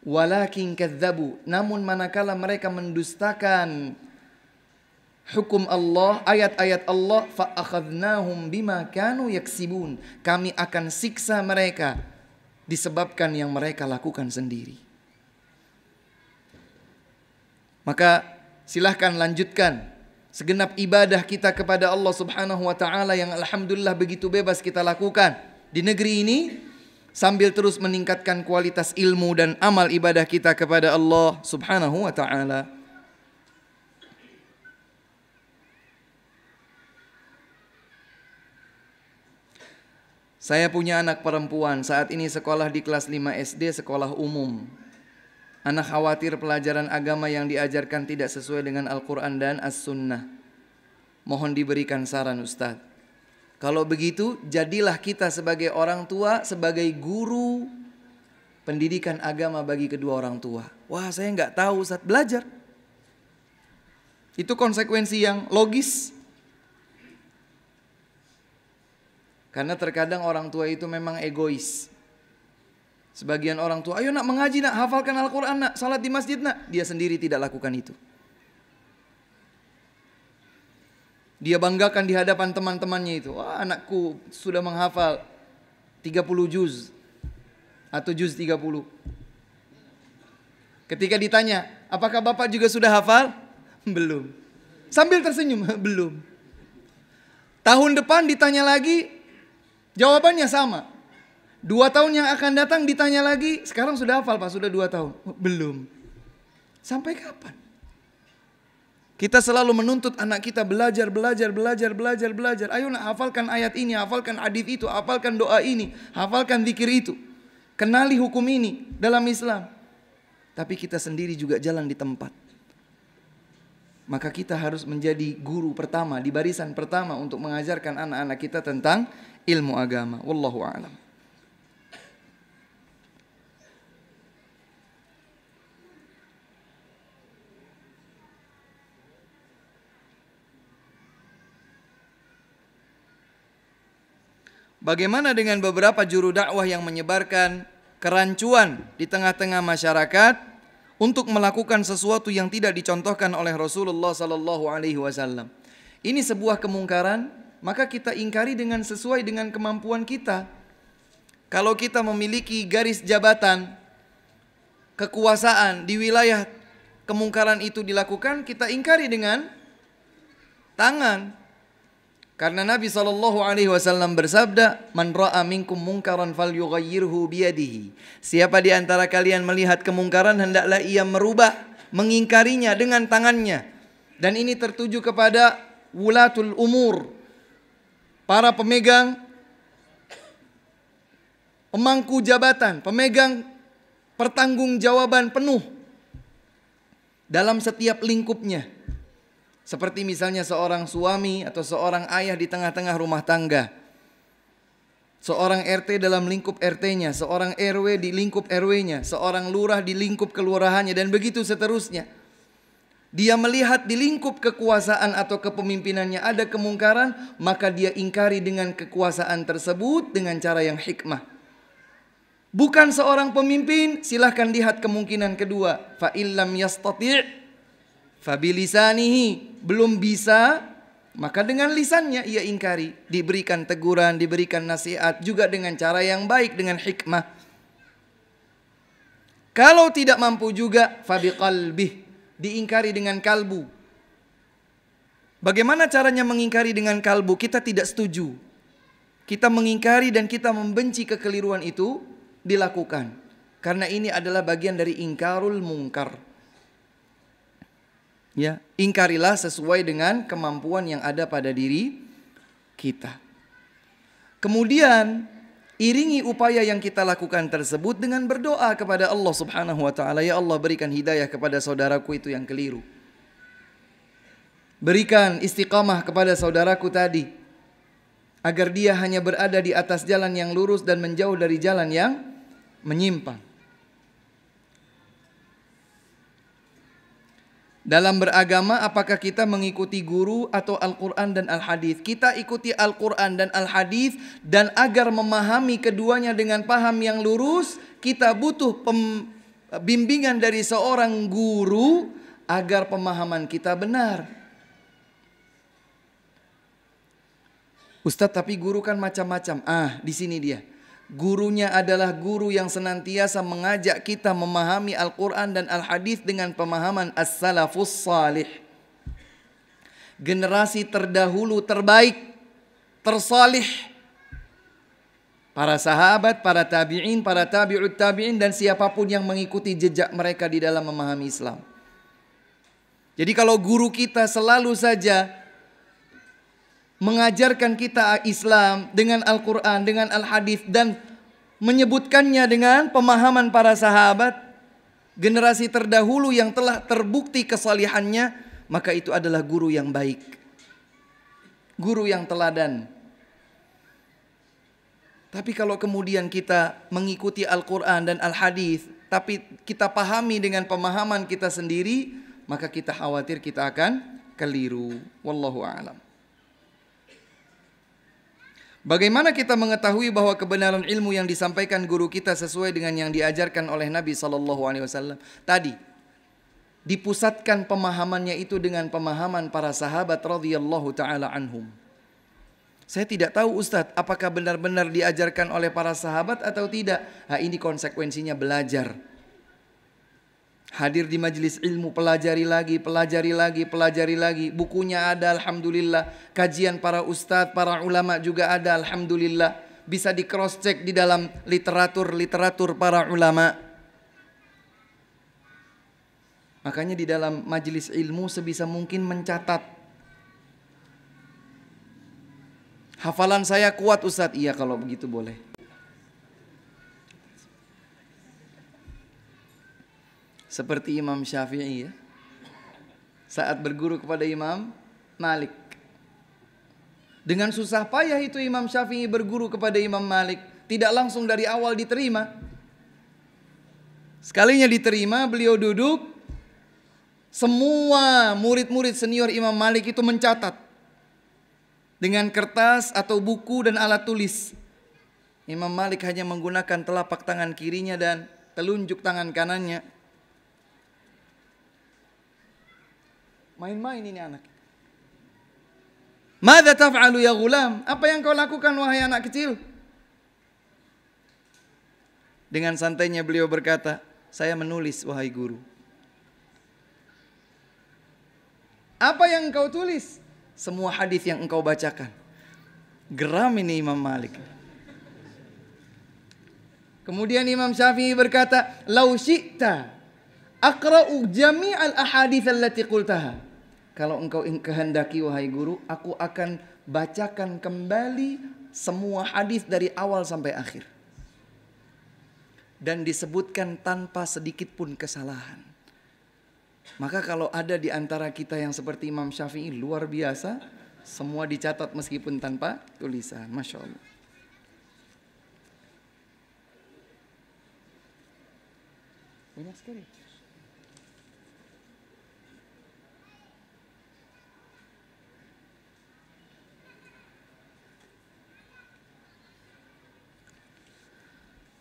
Walakin kadzabu, namun manakala mereka mendustakan hukum Allah, ayat-ayat Allah, fa akhadnahum bima kanu yaksibun, kami akan siksa mereka disebabkan yang mereka lakukan sendiri. Maka silahkan lanjutkan segenap ibadah kita kepada Allah subhanahu wa ta'ala yang alhamdulillah begitu bebas kita lakukan di negeri ini, sambil terus meningkatkan kualitas ilmu dan amal ibadah kita kepada Allah subhanahu wa ta'ala. Saya punya anak perempuan, saat ini sekolah di kelas 5 SD, sekolah umum. Anak khawatir pelajaran agama yang diajarkan tidak sesuai dengan Al-Quran dan As-Sunnah. Mohon diberikan saran Ustaz. Kalau begitu, jadilah kita sebagai orang tua, sebagai guru pendidikan agama bagi kedua orang tua. Wah, saya nggak tahu Ustaz, belajar. Itu konsekuensi yang logis. Karena terkadang orang tua itu memang egois. Sebagian orang tua, ayo nak mengaji nak, hafalkan Al-Quran nak, salat di masjid nak. Dia sendiri tidak lakukan itu. Dia banggakan di hadapan teman-temannya itu. Wah, anakku sudah menghafal 30 juz atau juz 30. Ketika ditanya, apakah bapak juga sudah hafal? Belum. Sambil tersenyum, belum. Tahun depan ditanya lagi, jawabannya sama. 2 tahun yang akan datang ditanya lagi, sekarang sudah hafal Pak, sudah 2 tahun. Belum. Sampai kapan? Kita selalu menuntut anak kita belajar. Ayo nak, hafalkan ayat ini, hafalkan hadis itu, hafalkan doa ini, hafalkan zikir itu. Kenali hukum ini dalam Islam. Tapi kita sendiri juga jalan di tempat. Maka kita harus menjadi guru pertama, di barisan pertama untuk mengajarkan anak-anak kita tentang ilmu agama. Wallahu a'lam. Bagaimana dengan beberapa juru dakwah yang menyebarkan kerancuan di tengah-tengah masyarakat untuk melakukan sesuatu yang tidak dicontohkan oleh Rasulullah sallallahu alaihi wasallam? Ini sebuah kemungkaran, maka kita ingkari dengan sesuai dengan kemampuan kita. Kalau kita memiliki garis jabatan, kekuasaan di wilayah kemungkaran itu dilakukan, kita ingkari dengan tangan. Karena Nabi SAW bersabda, "Man ra'a minkum munkaran falyughayyirhu biyadihi." Siapa di antara kalian melihat kemungkaran, hendaklah ia merubah, mengingkarinya dengan tangannya. Dan ini tertuju kepada wulatul umur, para pemegang, pemangku jabatan, pemegang pertanggungjawaban penuh dalam setiap lingkupnya. Seperti misalnya seorang suami atau seorang ayah di tengah-tengah rumah tangga, seorang RT dalam lingkup RT-nya, seorang RW di lingkup RW-nya, seorang lurah di lingkup kelurahannya, dan begitu seterusnya. Dia melihat di lingkup kekuasaan atau kepemimpinannya ada kemungkaran, maka dia ingkari dengan kekuasaan tersebut dengan cara yang hikmah. Bukan seorang pemimpin, silahkan lihat kemungkinan kedua. Fa illam yastati' fabilisanihi, belum bisa, maka dengan lisannya ia ingkari. Diberikan teguran, diberikan nasihat juga dengan cara yang baik, dengan hikmah. Kalau tidak mampu juga, fabiqalbih, diingkari dengan kalbu. Bagaimana caranya mengingkari dengan kalbu? Kita tidak setuju. kita mengingkari dan kita membenci kekeliruan itu dilakukan. Karena ini adalah bagian dari ingkarul mungkar. Ya, ingkarilah sesuai dengan kemampuan yang ada pada diri kita. Kemudian iringi upaya yang kita lakukan tersebut dengan berdoa kepada Allah Subhanahu wa taala, ya Allah berikan hidayah kepada saudaraku itu yang keliru. Berikan istiqamah kepada saudaraku tadi agar dia hanya berada di atas jalan yang lurus dan menjauh dari jalan yang menyimpang. Dalam beragama, apakah kita mengikuti guru atau Al-Quran dan Al-Hadis? Kita ikuti Al-Quran dan Al-Hadis, dan agar memahami keduanya dengan paham yang lurus, kita butuh bimbingan dari seorang guru agar pemahaman kita benar. Ustadz, tapi guru kan macam-macam. Di sini dia. Gurunya adalah guru yang senantiasa mengajak kita memahami Al-Quran dan Al-Hadis dengan pemahaman as-salafus salih. Generasi terdahulu terbaik, tersalih. Para sahabat, para tabi'in, para tabi'ut tabi'in, dan siapapun yang mengikuti jejak mereka di dalam memahami Islam. Jadi kalau guru kita selalu saja mengajarkan kita Islam dengan Al-Quran, dengan Al-Hadis, dan menyebutkannya dengan pemahaman para sahabat, generasi terdahulu yang telah terbukti kesalihannya, maka itu adalah guru yang baik, guru yang teladan. Tapi kalau kemudian kita mengikuti Al-Quran dan Al-Hadis, tapi kita pahami dengan pemahaman kita sendiri, maka kita khawatir kita akan keliru. Wallahu a'lam. Bagaimana kita mengetahui bahwa kebenaran ilmu yang disampaikan guru kita sesuai dengan yang diajarkan oleh Nabi SAW? Tadi, dipusatkan pemahamannya itu dengan pemahaman para sahabat radhiyallahu ta'ala anhum. Saya tidak tahu Ustadz, apakah benar-benar diajarkan oleh para sahabat atau tidak. Ini konsekuensinya belajar. Hadir di majelis ilmu, pelajari lagi, pelajari lagi, pelajari lagi. Bukunya ada, alhamdulillah. Kajian para ustadz, para ulama juga ada, alhamdulillah. Bisa di cross check di dalam literatur para ulama. Makanya di dalam majelis ilmu sebisa mungkin mencatat. Hafalan saya kuat Ustadz, iya kalau begitu boleh. Seperti Imam Syafi'i ya, saat berguru kepada Imam Malik. Dengan susah payah itu Imam Syafi'i berguru kepada Imam Malik. Tidak langsung dari awal diterima. Sekalinya diterima, beliau duduk. Semua murid-murid senior Imam Malik itu mencatat. Dengan kertas atau buku dan alat tulis. Imam Malik hanya menggunakan telapak tangan kirinya dan telunjuk tangan kanannya. Main-main ini anak. Madza taf'alu ya ghulam? Apa yang kau lakukan wahai anak kecil? Dengan santainya beliau berkata, saya menulis wahai guru. Apa yang engkau tulis? Semua hadis yang engkau bacakan. Geram ini Imam Malik. Kemudian Imam Syafi'i berkata, "Lau syi'ta aqra'u jami'al ahadits allati qultaha." Kalau engkau kehendaki wahai guru, aku akan bacakan kembali semua hadis dari awal sampai akhir. Dan disebutkan tanpa sedikit pun kesalahan. Maka kalau ada di antara kita yang seperti Imam Syafi'i, luar biasa, semua dicatat meskipun tanpa tulisan. Masya Allah. Banyak sekali.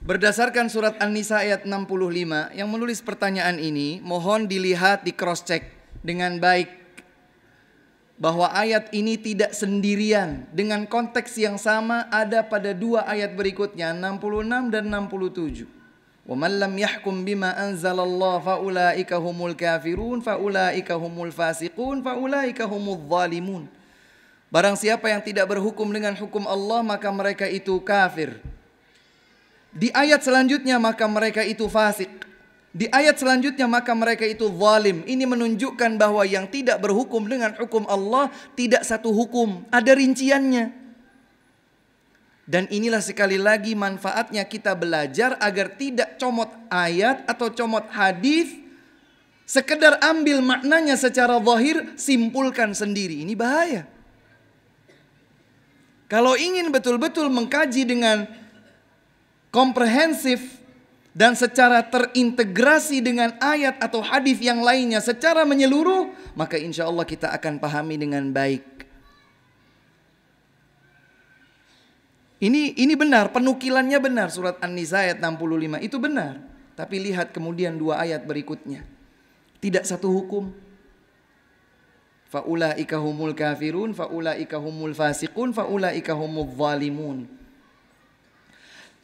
Berdasarkan surat An-Nisa ayat 65 yang menulis pertanyaan ini, mohon dilihat di cross check dengan baik bahwa ayat ini tidak sendirian, dengan konteks yang sama ada pada dua ayat berikutnya 66 dan 67. Wa man lam yahkum bima anzalallah faulaika humul kafirun faulaika humul fasiqun faulaika humul zalimun. Barang siapa yang tidak berhukum dengan hukum Allah, maka mereka itu kafir. Di ayat selanjutnya, maka mereka itu fasik. Di ayat selanjutnya, maka mereka itu zalim. Ini menunjukkan bahwa yang tidak berhukum dengan hukum Allah tidak satu hukum, ada rinciannya. Dan inilah sekali lagi manfaatnya kita belajar agar tidak comot ayat atau comot hadis, sekedar ambil maknanya secara zahir, simpulkan sendiri. Ini bahaya. Kalau ingin betul-betul mengkaji dengan komprehensif dan secara terintegrasi dengan ayat atau hadis yang lainnya secara menyeluruh, maka insya Allah kita akan pahami dengan baik. Ini benar, penukilannya benar, surat An-Nisa ayat 65 itu benar. Tapi lihat kemudian dua ayat berikutnya, tidak satu hukum. Faulaika humul kafirun, faulaika humul fasiqun, faulaika humul zalimun.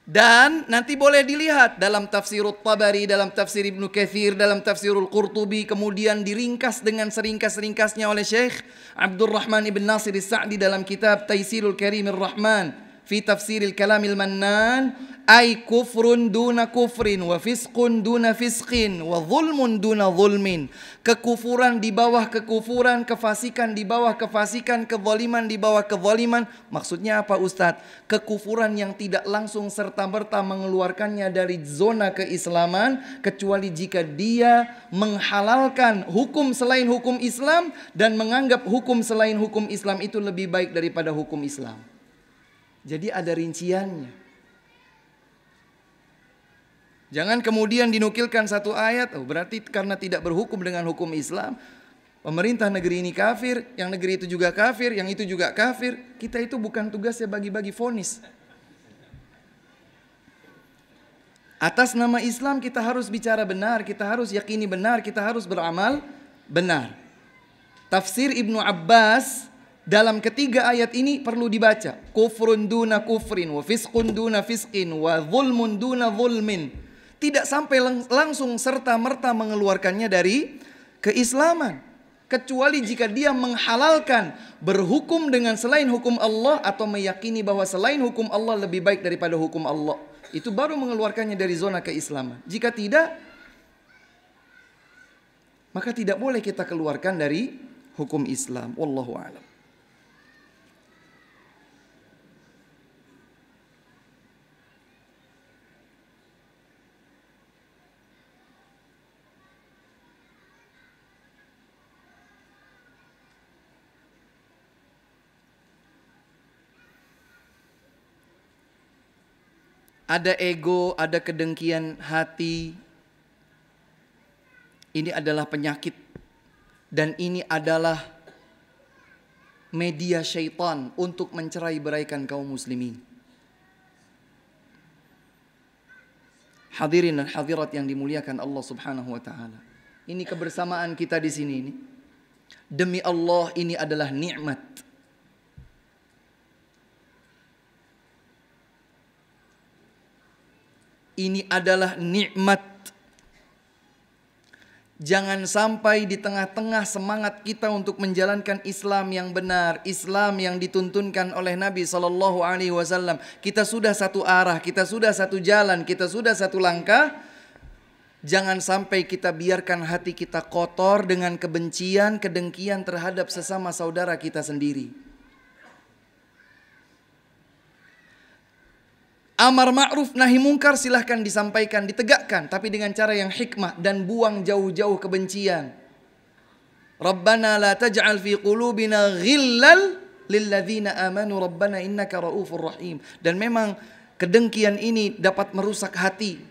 Dan nanti boleh dilihat dalam tafsirut Tabari, dalam tafsir Ibnu Katsir, dalam tafsirul Qurtubi, kemudian diringkas dengan seringkas-ringkasnya oleh Syekh Abdurrahman ibn Nasir As-Sa'di dalam kitab Taisirul Karimir Rahman fi tafsiril kalamil mannan, ay kufrun duna kufrin, wa fisqun duna fisqin, wa zulmun duna zulmin. Kekufuran di bawah kekufuran, kefasikan di bawah kefasikan, kezaliman di bawah kezaliman. Maksudnya apa Ustadz? Kekufuran yang tidak langsung serta-merta mengeluarkannya dari zona keislaman, kecuali jika dia menghalalkan hukum selain hukum Islam dan menganggap hukum selain hukum Islam itu lebih baik daripada hukum Islam. Jadi ada rinciannya. Jangan kemudian dinukilkan satu ayat, oh berarti karena tidak berhukum dengan hukum Islam, pemerintah negeri ini kafir, yang negeri itu juga kafir, yang itu juga kafir. Kita itu bukan tugasnya bagi-bagi vonis. Atas nama Islam kita harus bicara benar, kita harus yakini benar, kita harus beramal benar. Tafsir Ibnu Abbas dalam ketiga ayat ini perlu dibaca. Kufrun duna kufrin, wa fisqun duna fisqin, wa zulmun duna zulmin. Tidak sampai langsung serta-merta mengeluarkannya dari keislaman. Kecuali jika dia menghalalkan berhukum dengan selain hukum Allah, atau meyakini bahwa selain hukum Allah lebih baik daripada hukum Allah. Itu baru mengeluarkannya dari zona keislaman. Jika tidak, maka tidak boleh kita keluarkan dari hukum Islam. Wallahu a'lam. Ada ego, ada kedengkian hati. Ini adalah penyakit. Dan ini adalah media syaitan untuk mencerai-beraikan kaum muslimin. Hadirin dan hadirat yang dimuliakan Allah Subhanahu wa taala. Ini kebersamaan kita di sini ini. Demi Allah, ini adalah nikmat. Ini adalah nikmat. Jangan sampai di tengah-tengah semangat kita untuk menjalankan Islam yang benar, Islam yang dituntunkan oleh Nabi SAW, kita sudah satu arah, kita sudah satu jalan, kita sudah satu langkah. Jangan sampai kita biarkan hati kita kotor dengan kebencian, kedengkian terhadap sesama saudara kita sendiri. Amar ma'ruf nahi mungkar silahkan disampaikan, ditegakkan, tapi dengan cara yang hikmah, dan buang jauh-jauh kebencian. Rabbana la taj'al fi qulubina ghillal lilladzina amanu rabbana innaka raufur rahim. Dan memang kedengkian ini dapat merusak hati.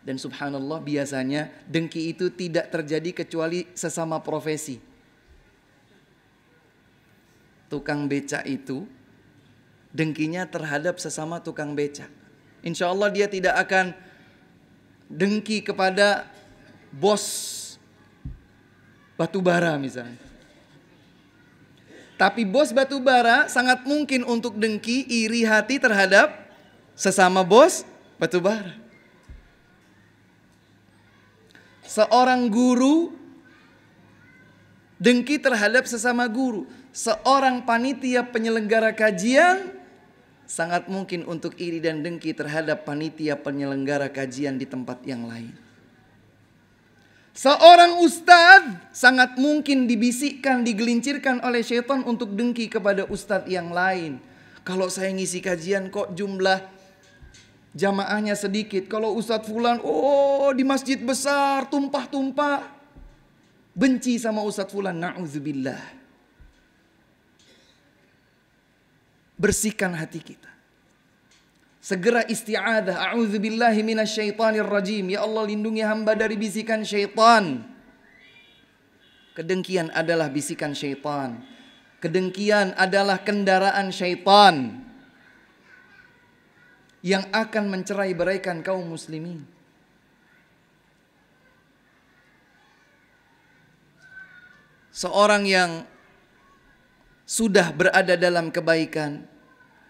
Dan subhanallah, biasanya dengki itu tidak terjadi kecuali sesama profesi. Tukang becak itu dengkinya terhadap sesama tukang becak. Insya Allah dia tidak akan dengki kepada bos batubara misalnya. Tapi bos batubara sangat mungkin untuk dengki, iri hati terhadap sesama bos batubara. Seorang guru dengki terhadap sesama guru. seorang panitia penyelenggara kajian sangat mungkin untuk iri dan dengki terhadap panitia penyelenggara kajian di tempat yang lain. Seorang ustadz sangat mungkin dibisikkan, digelincirkan oleh syaitan untuk dengki kepada ustadz yang lain. Kalau saya ngisi kajian kok jumlah jamaahnya sedikit. Kalau ustadz fulan, di masjid besar, tumpah-tumpah. Benci sama ustadz fulan, na'udzubillah. Bersihkan hati kita. Segera isti'adzah, a'udzubillahi minasyaitonir rajim. Ya Allah, lindungi hamba dari bisikan syaitan. Kedengkian adalah bisikan syaitan. Kedengkian adalah kendaraan syaitan yang akan mencerai-beraikan kaum muslimin. Seorang yang sudah berada dalam kebaikan,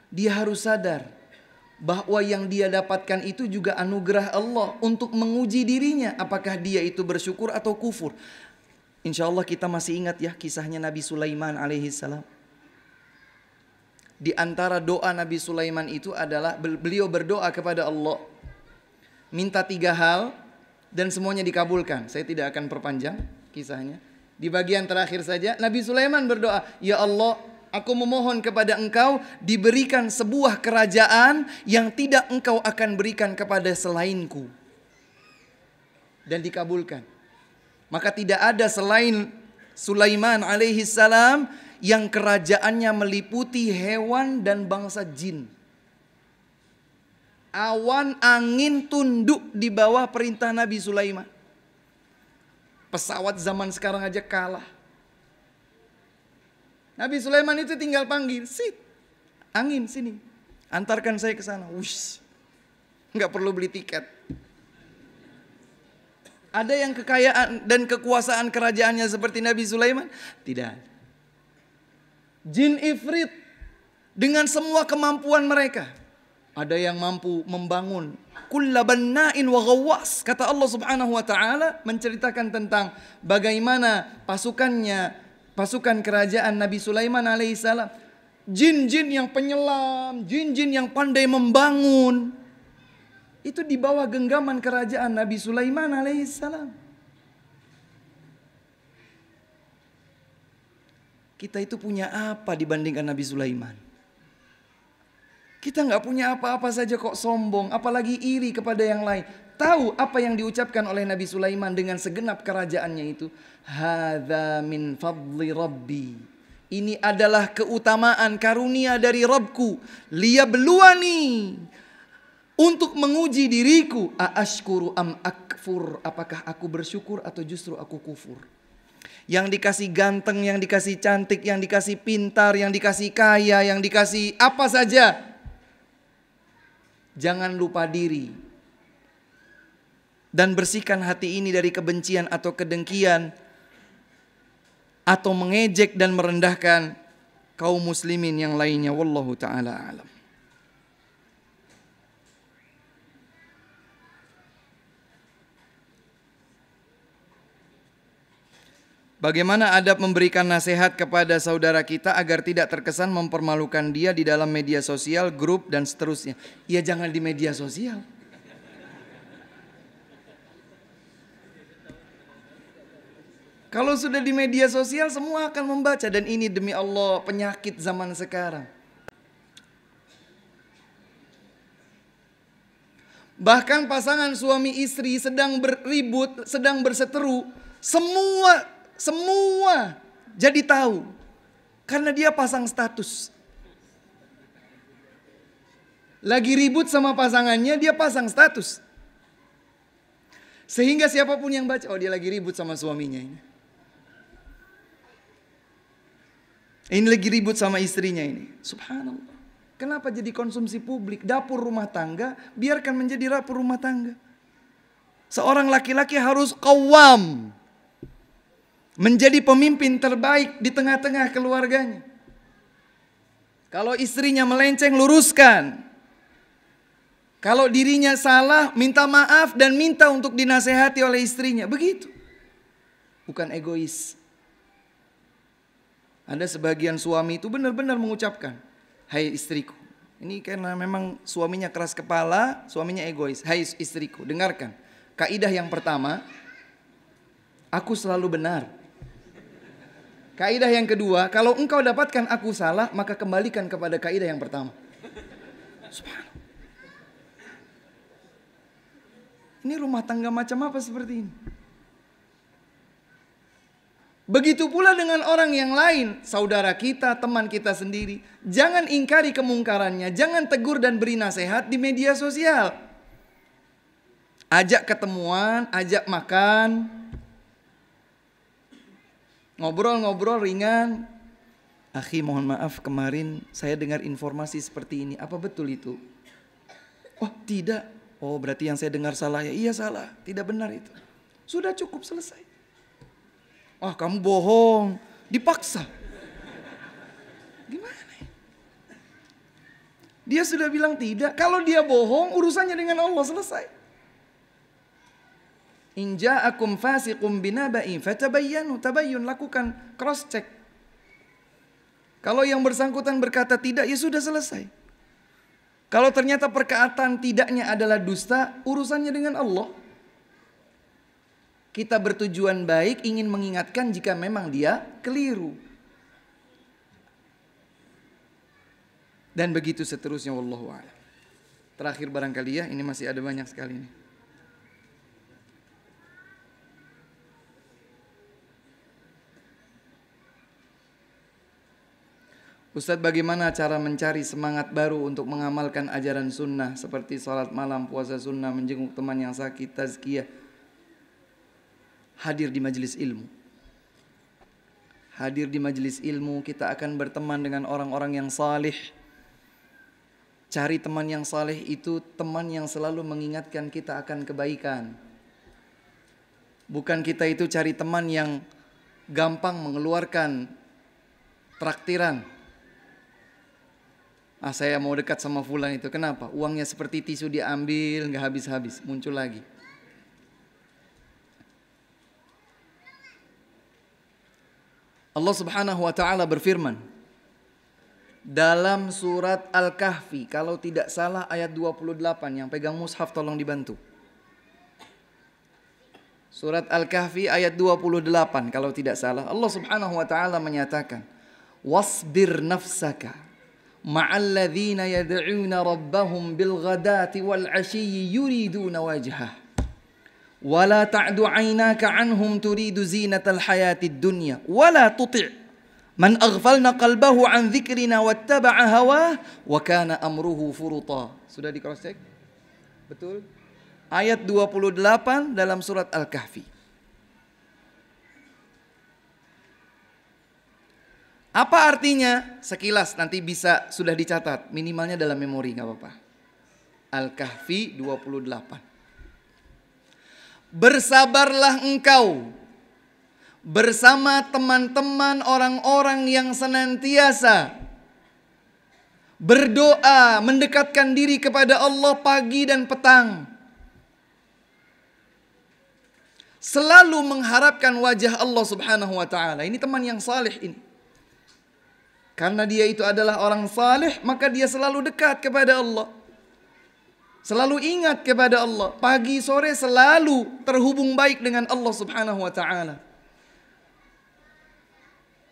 dia harus sadar bahwa yang dia dapatkan itu juga anugerah Allah untuk menguji dirinya, apakah dia itu bersyukur atau kufur. Insya Allah kita masih ingat ya kisahnya Nabi Sulaiman alaihissalam. Di antara doa Nabi Sulaiman itu adalah beliau berdoa kepada Allah, minta 3 hal dan semuanya dikabulkan. Saya tidak akan perpanjang kisahnya. Di bagian terakhir saja Nabi Sulaiman berdoa, ya Allah, aku memohon kepada engkau diberikan sebuah kerajaan yang tidak engkau akan berikan kepada selainku. Dan dikabulkan. Maka tidak ada selain Sulaiman alaihi salam yang kerajaannya meliputi hewan dan bangsa jin. Awan angin tunduk di bawah perintah Nabi Sulaiman. Pesawat zaman sekarang aja kalah. Nabi Sulaiman itu tinggal panggil, sit, angin sini, antarkan saya ke sana. Wush, nggak perlu beli tiket. Ada yang kekayaan dan kekuasaan kerajaannya seperti Nabi Sulaiman? Tidak. Jin ifrit dengan semua kemampuan mereka. Ada yang mampu membangun kulla banna'in wa ghawwas. Kata Allah Subhanahu wa taala menceritakan tentang bagaimana pasukan kerajaan Nabi Sulaiman alaihissalam. Jin-jin yang penyelam, jin-jin yang pandai membangun. Itu di bawah genggaman kerajaan Nabi Sulaiman alaihissalam. Kita itu punya apa dibandingkan Nabi Sulaiman? Kita nggak punya apa-apa saja kok sombong, apalagi iri kepada yang lain. Tahu apa yang diucapkan oleh Nabi Sulaiman dengan segenap kerajaannya itu? Hadza min fadli rabbi. Ini adalah keutamaan karunia dari Rabbku. Liyabluwani. Untuk menguji diriku. Aashkuru am akfur. Apakah aku bersyukur atau justru aku kufur? Yang dikasih ganteng, yang dikasih cantik, yang dikasih pintar, yang dikasih kaya, yang dikasih apa saja. Jangan lupa diri. Dan bersihkan hati ini dari kebencian atau kedengkian. Atau mengejek dan merendahkan kaum muslimin yang lainnya. Wallahu ta'ala a'lam. Bagaimana adab memberikan nasihat kepada saudara kita agar tidak terkesan mempermalukan dia di dalam media sosial, grup, dan seterusnya? Ya jangan di media sosial. Kalau sudah di media sosial semua akan membaca. Dan ini demi Allah penyakit zaman sekarang. Bahkan pasangan suami istri sedang berribut, sedang berseteru, semua jadi tahu. Karena dia pasang status. Lagi ribut sama pasangannya, dia pasang status. Sehingga siapapun yang baca, oh dia lagi ribut sama suaminya ini. Ini lagi ribut sama istrinya ini. Subhanallah. Kenapa jadi konsumsi publik? Dapur rumah tangga, biarkan menjadi dapur rumah tangga. Seorang laki-laki harus qawwam. Menjadi pemimpin terbaik di tengah-tengah keluarganya. Kalau istrinya melenceng, luruskan. Kalau dirinya salah, minta maaf dan minta untuk dinasehati oleh istrinya. Begitu. Bukan egois. Ada sebagian suami itu benar-benar mengucapkan, hai istriku. Ini karena memang suaminya keras kepala, suaminya egois. Hai istriku, dengarkan. Kaidah yang pertama, aku selalu benar. Kaidah yang kedua, kalau engkau dapatkan aku salah, maka kembalikan kepada kaidah yang pertama. Subhanallah. Ini rumah tangga macam apa seperti ini? Begitu pula dengan orang yang lain, saudara kita, teman kita sendiri. Jangan ingkari kemungkarannya, jangan tegur dan beri nasihat di media sosial. Ajak ketemuan, ajak makan, ngobrol-ngobrol ringan. Akhi, mohon maaf, kemarin saya dengar informasi seperti ini. Apa betul itu? Oh tidak. Oh berarti yang saya dengar salah ya? Iya salah, tidak benar itu. Sudah cukup, selesai. Wah kamu bohong, dipaksa. Gimana ya? Dia sudah bilang tidak. Kalau dia bohong, urusannya dengan Allah, selesai. In ja'akum fasiqum binaba'in fatabayyanu, tabayyun, lakukan cross check. Kalau yang bersangkutan berkata tidak, ya sudah selesai. Kalau ternyata perkataan tidaknya adalah dusta, urusannya dengan Allah. Kita bertujuan baik, ingin mengingatkan jika memang dia keliru. Dan begitu seterusnya, wallahu a'lam. Terakhir barangkali ya, ini masih ada banyak sekali nih. Ustadz, bagaimana cara mencari semangat baru untuk mengamalkan ajaran sunnah seperti salat malam, puasa sunnah, menjenguk teman yang sakit, tazkiyah? Hadir di majelis ilmu. Hadir di majelis ilmu, kita akan berteman dengan orang-orang yang salih. Cari teman yang salih itu teman yang selalu mengingatkan kita akan kebaikan. Bukan kita itu cari teman yang gampang mengeluarkan traktiran. Ah saya mau dekat sama fulan itu, kenapa? Uangnya seperti tisu diambil, nggak habis-habis, muncul lagi. Allah Subhanahu wa taala berfirman dalam surat Al-Kahfi, kalau tidak salah ayat 28, yang pegang mushaf tolong dibantu. Surat Al-Kahfi ayat 28 kalau tidak salah, Allah Subhanahu wa taala menyatakan, "Wasbir nafsaka ma'al ladzina yad'una rabbahum bil ghadati wal 'ashiyyi yuriduna wajhah." ولا تعد عيناك عنهم تريد زينة الحياة الدنيا ولا تطع من أغفلنا قلبه عن ذكرنا واتبع هواه وكان أمره فرطا. Sudah di cross check? Betul? Ayat 28 dalam surat Al-Kahfi. Apa artinya? Sekilas nanti bisa sudah dicatat, minimalnya dalam memori, nggak apa-apa. Al-Kahfi 28. Bersabarlah engkau bersama teman-teman orang-orang yang senantiasa berdoa, mendekatkan diri kepada Allah pagi dan petang. Selalu mengharapkan wajah Allah Subhanahu wa taala. Ini teman yang saleh ini. Karena dia itu adalah orang saleh, maka dia selalu dekat kepada Allah. Selalu ingat kepada Allah. Pagi sore selalu terhubung baik dengan Allah Subhanahu wa taala.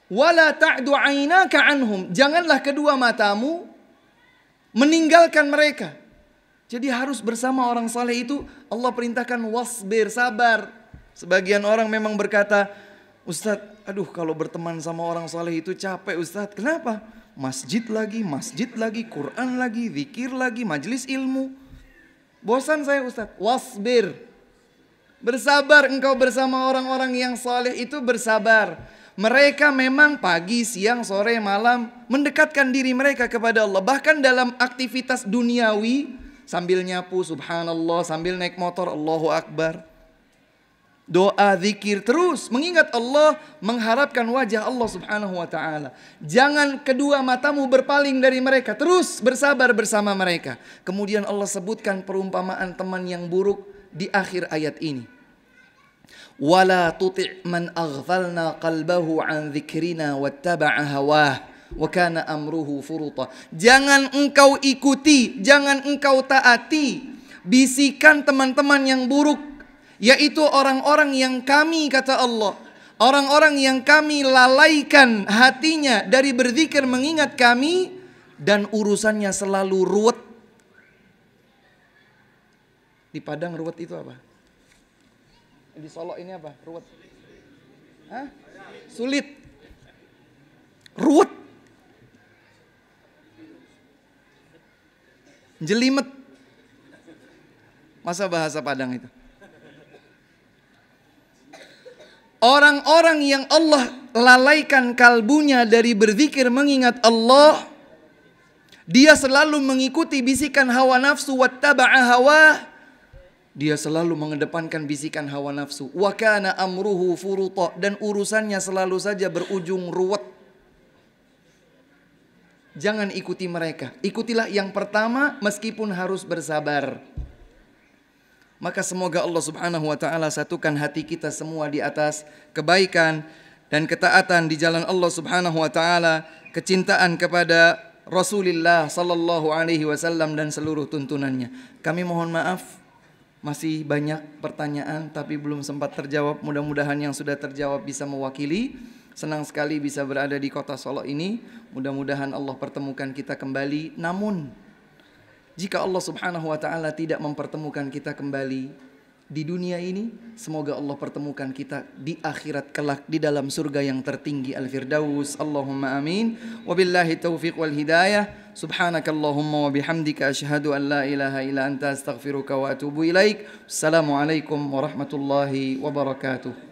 Wala ta'du 'ainaka 'anhum. Janganlah kedua matamu meninggalkan mereka. Jadi harus bersama orang saleh itu. Allah perintahkan wasbir, sabar. Sebagian orang memang berkata, Ustadz, aduh kalau berteman sama orang saleh itu capek Ustadz. Kenapa? Masjid lagi, Quran lagi, zikir lagi, majelis ilmu. Bosan saya Ustadz. Wasbir. Bersabar engkau bersama orang-orang yang saleh itu, bersabar. Mereka memang pagi, siang, sore, malam mendekatkan diri mereka kepada Allah. Bahkan dalam aktivitas duniawi, sambil nyapu subhanallah, sambil naik motor Allahu Akbar. Doa, zikir, terus mengingat Allah, mengharapkan wajah Allah Subhanahu wa taala. Jangan kedua matamu berpaling dari mereka, terus bersabar bersama mereka. Kemudian Allah sebutkan perumpamaan teman yang buruk di akhir ayat ini. Wala tuti' man aghfalna qalbahu an dzikrina wattaba'a hawah wa kana amruhu furuta. Jangan engkau ikuti, jangan engkau taati bisikan teman-teman yang buruk, yaitu orang-orang yang kami, kata Allah, orang-orang yang kami lalaikan hatinya dari berzikir mengingat kami, dan urusannya selalu ruwet. Di Padang ruwet itu apa? Di Solo ini apa? Ruwet. Hah? Sulit. Ruwet. Jelimet. Masa bahasa Padang itu? Orang-orang yang Allah lalaikan kalbunya dari berzikir mengingat Allah, dia selalu mengikuti bisikan hawa nafsu, wattaba'a hawah. Dia selalu mengedepankan bisikan hawa nafsu. Wa kana amruhu furuta, dan urusannya selalu saja berujung ruwet. Jangan ikuti mereka. Ikutilah yang pertama meskipun harus bersabar. Maka semoga Allah Subhanahu wa taala satukan hati kita semua di atas kebaikan dan ketaatan di jalan Allah Subhanahu wa taala, kecintaan kepada Rasulullah sallallahu alaihi wasallam dan seluruh tuntunannya. Kami mohon maaf, masih banyak pertanyaan tapi belum sempat terjawab. Mudah-mudahan yang sudah terjawab bisa mewakili. Senang sekali bisa berada di kota Solo ini. Mudah-mudahan Allah pertemukan kita kembali. Namun jika Allah Subhanahu wa taala tidak mempertemukan kita kembali di dunia ini, semoga Allah pertemukan kita di akhirat kelak di dalam surga yang tertinggi Al-Firdaus. Allahumma amin. Wabillahi taufiq wal hidayah. Subhanakallahumma wa bihamdika asyhadu an la ilaha illa anta astaghfiruka wa atubu ilaik. Assalamualaikum warahmatullahi wabarakatuh.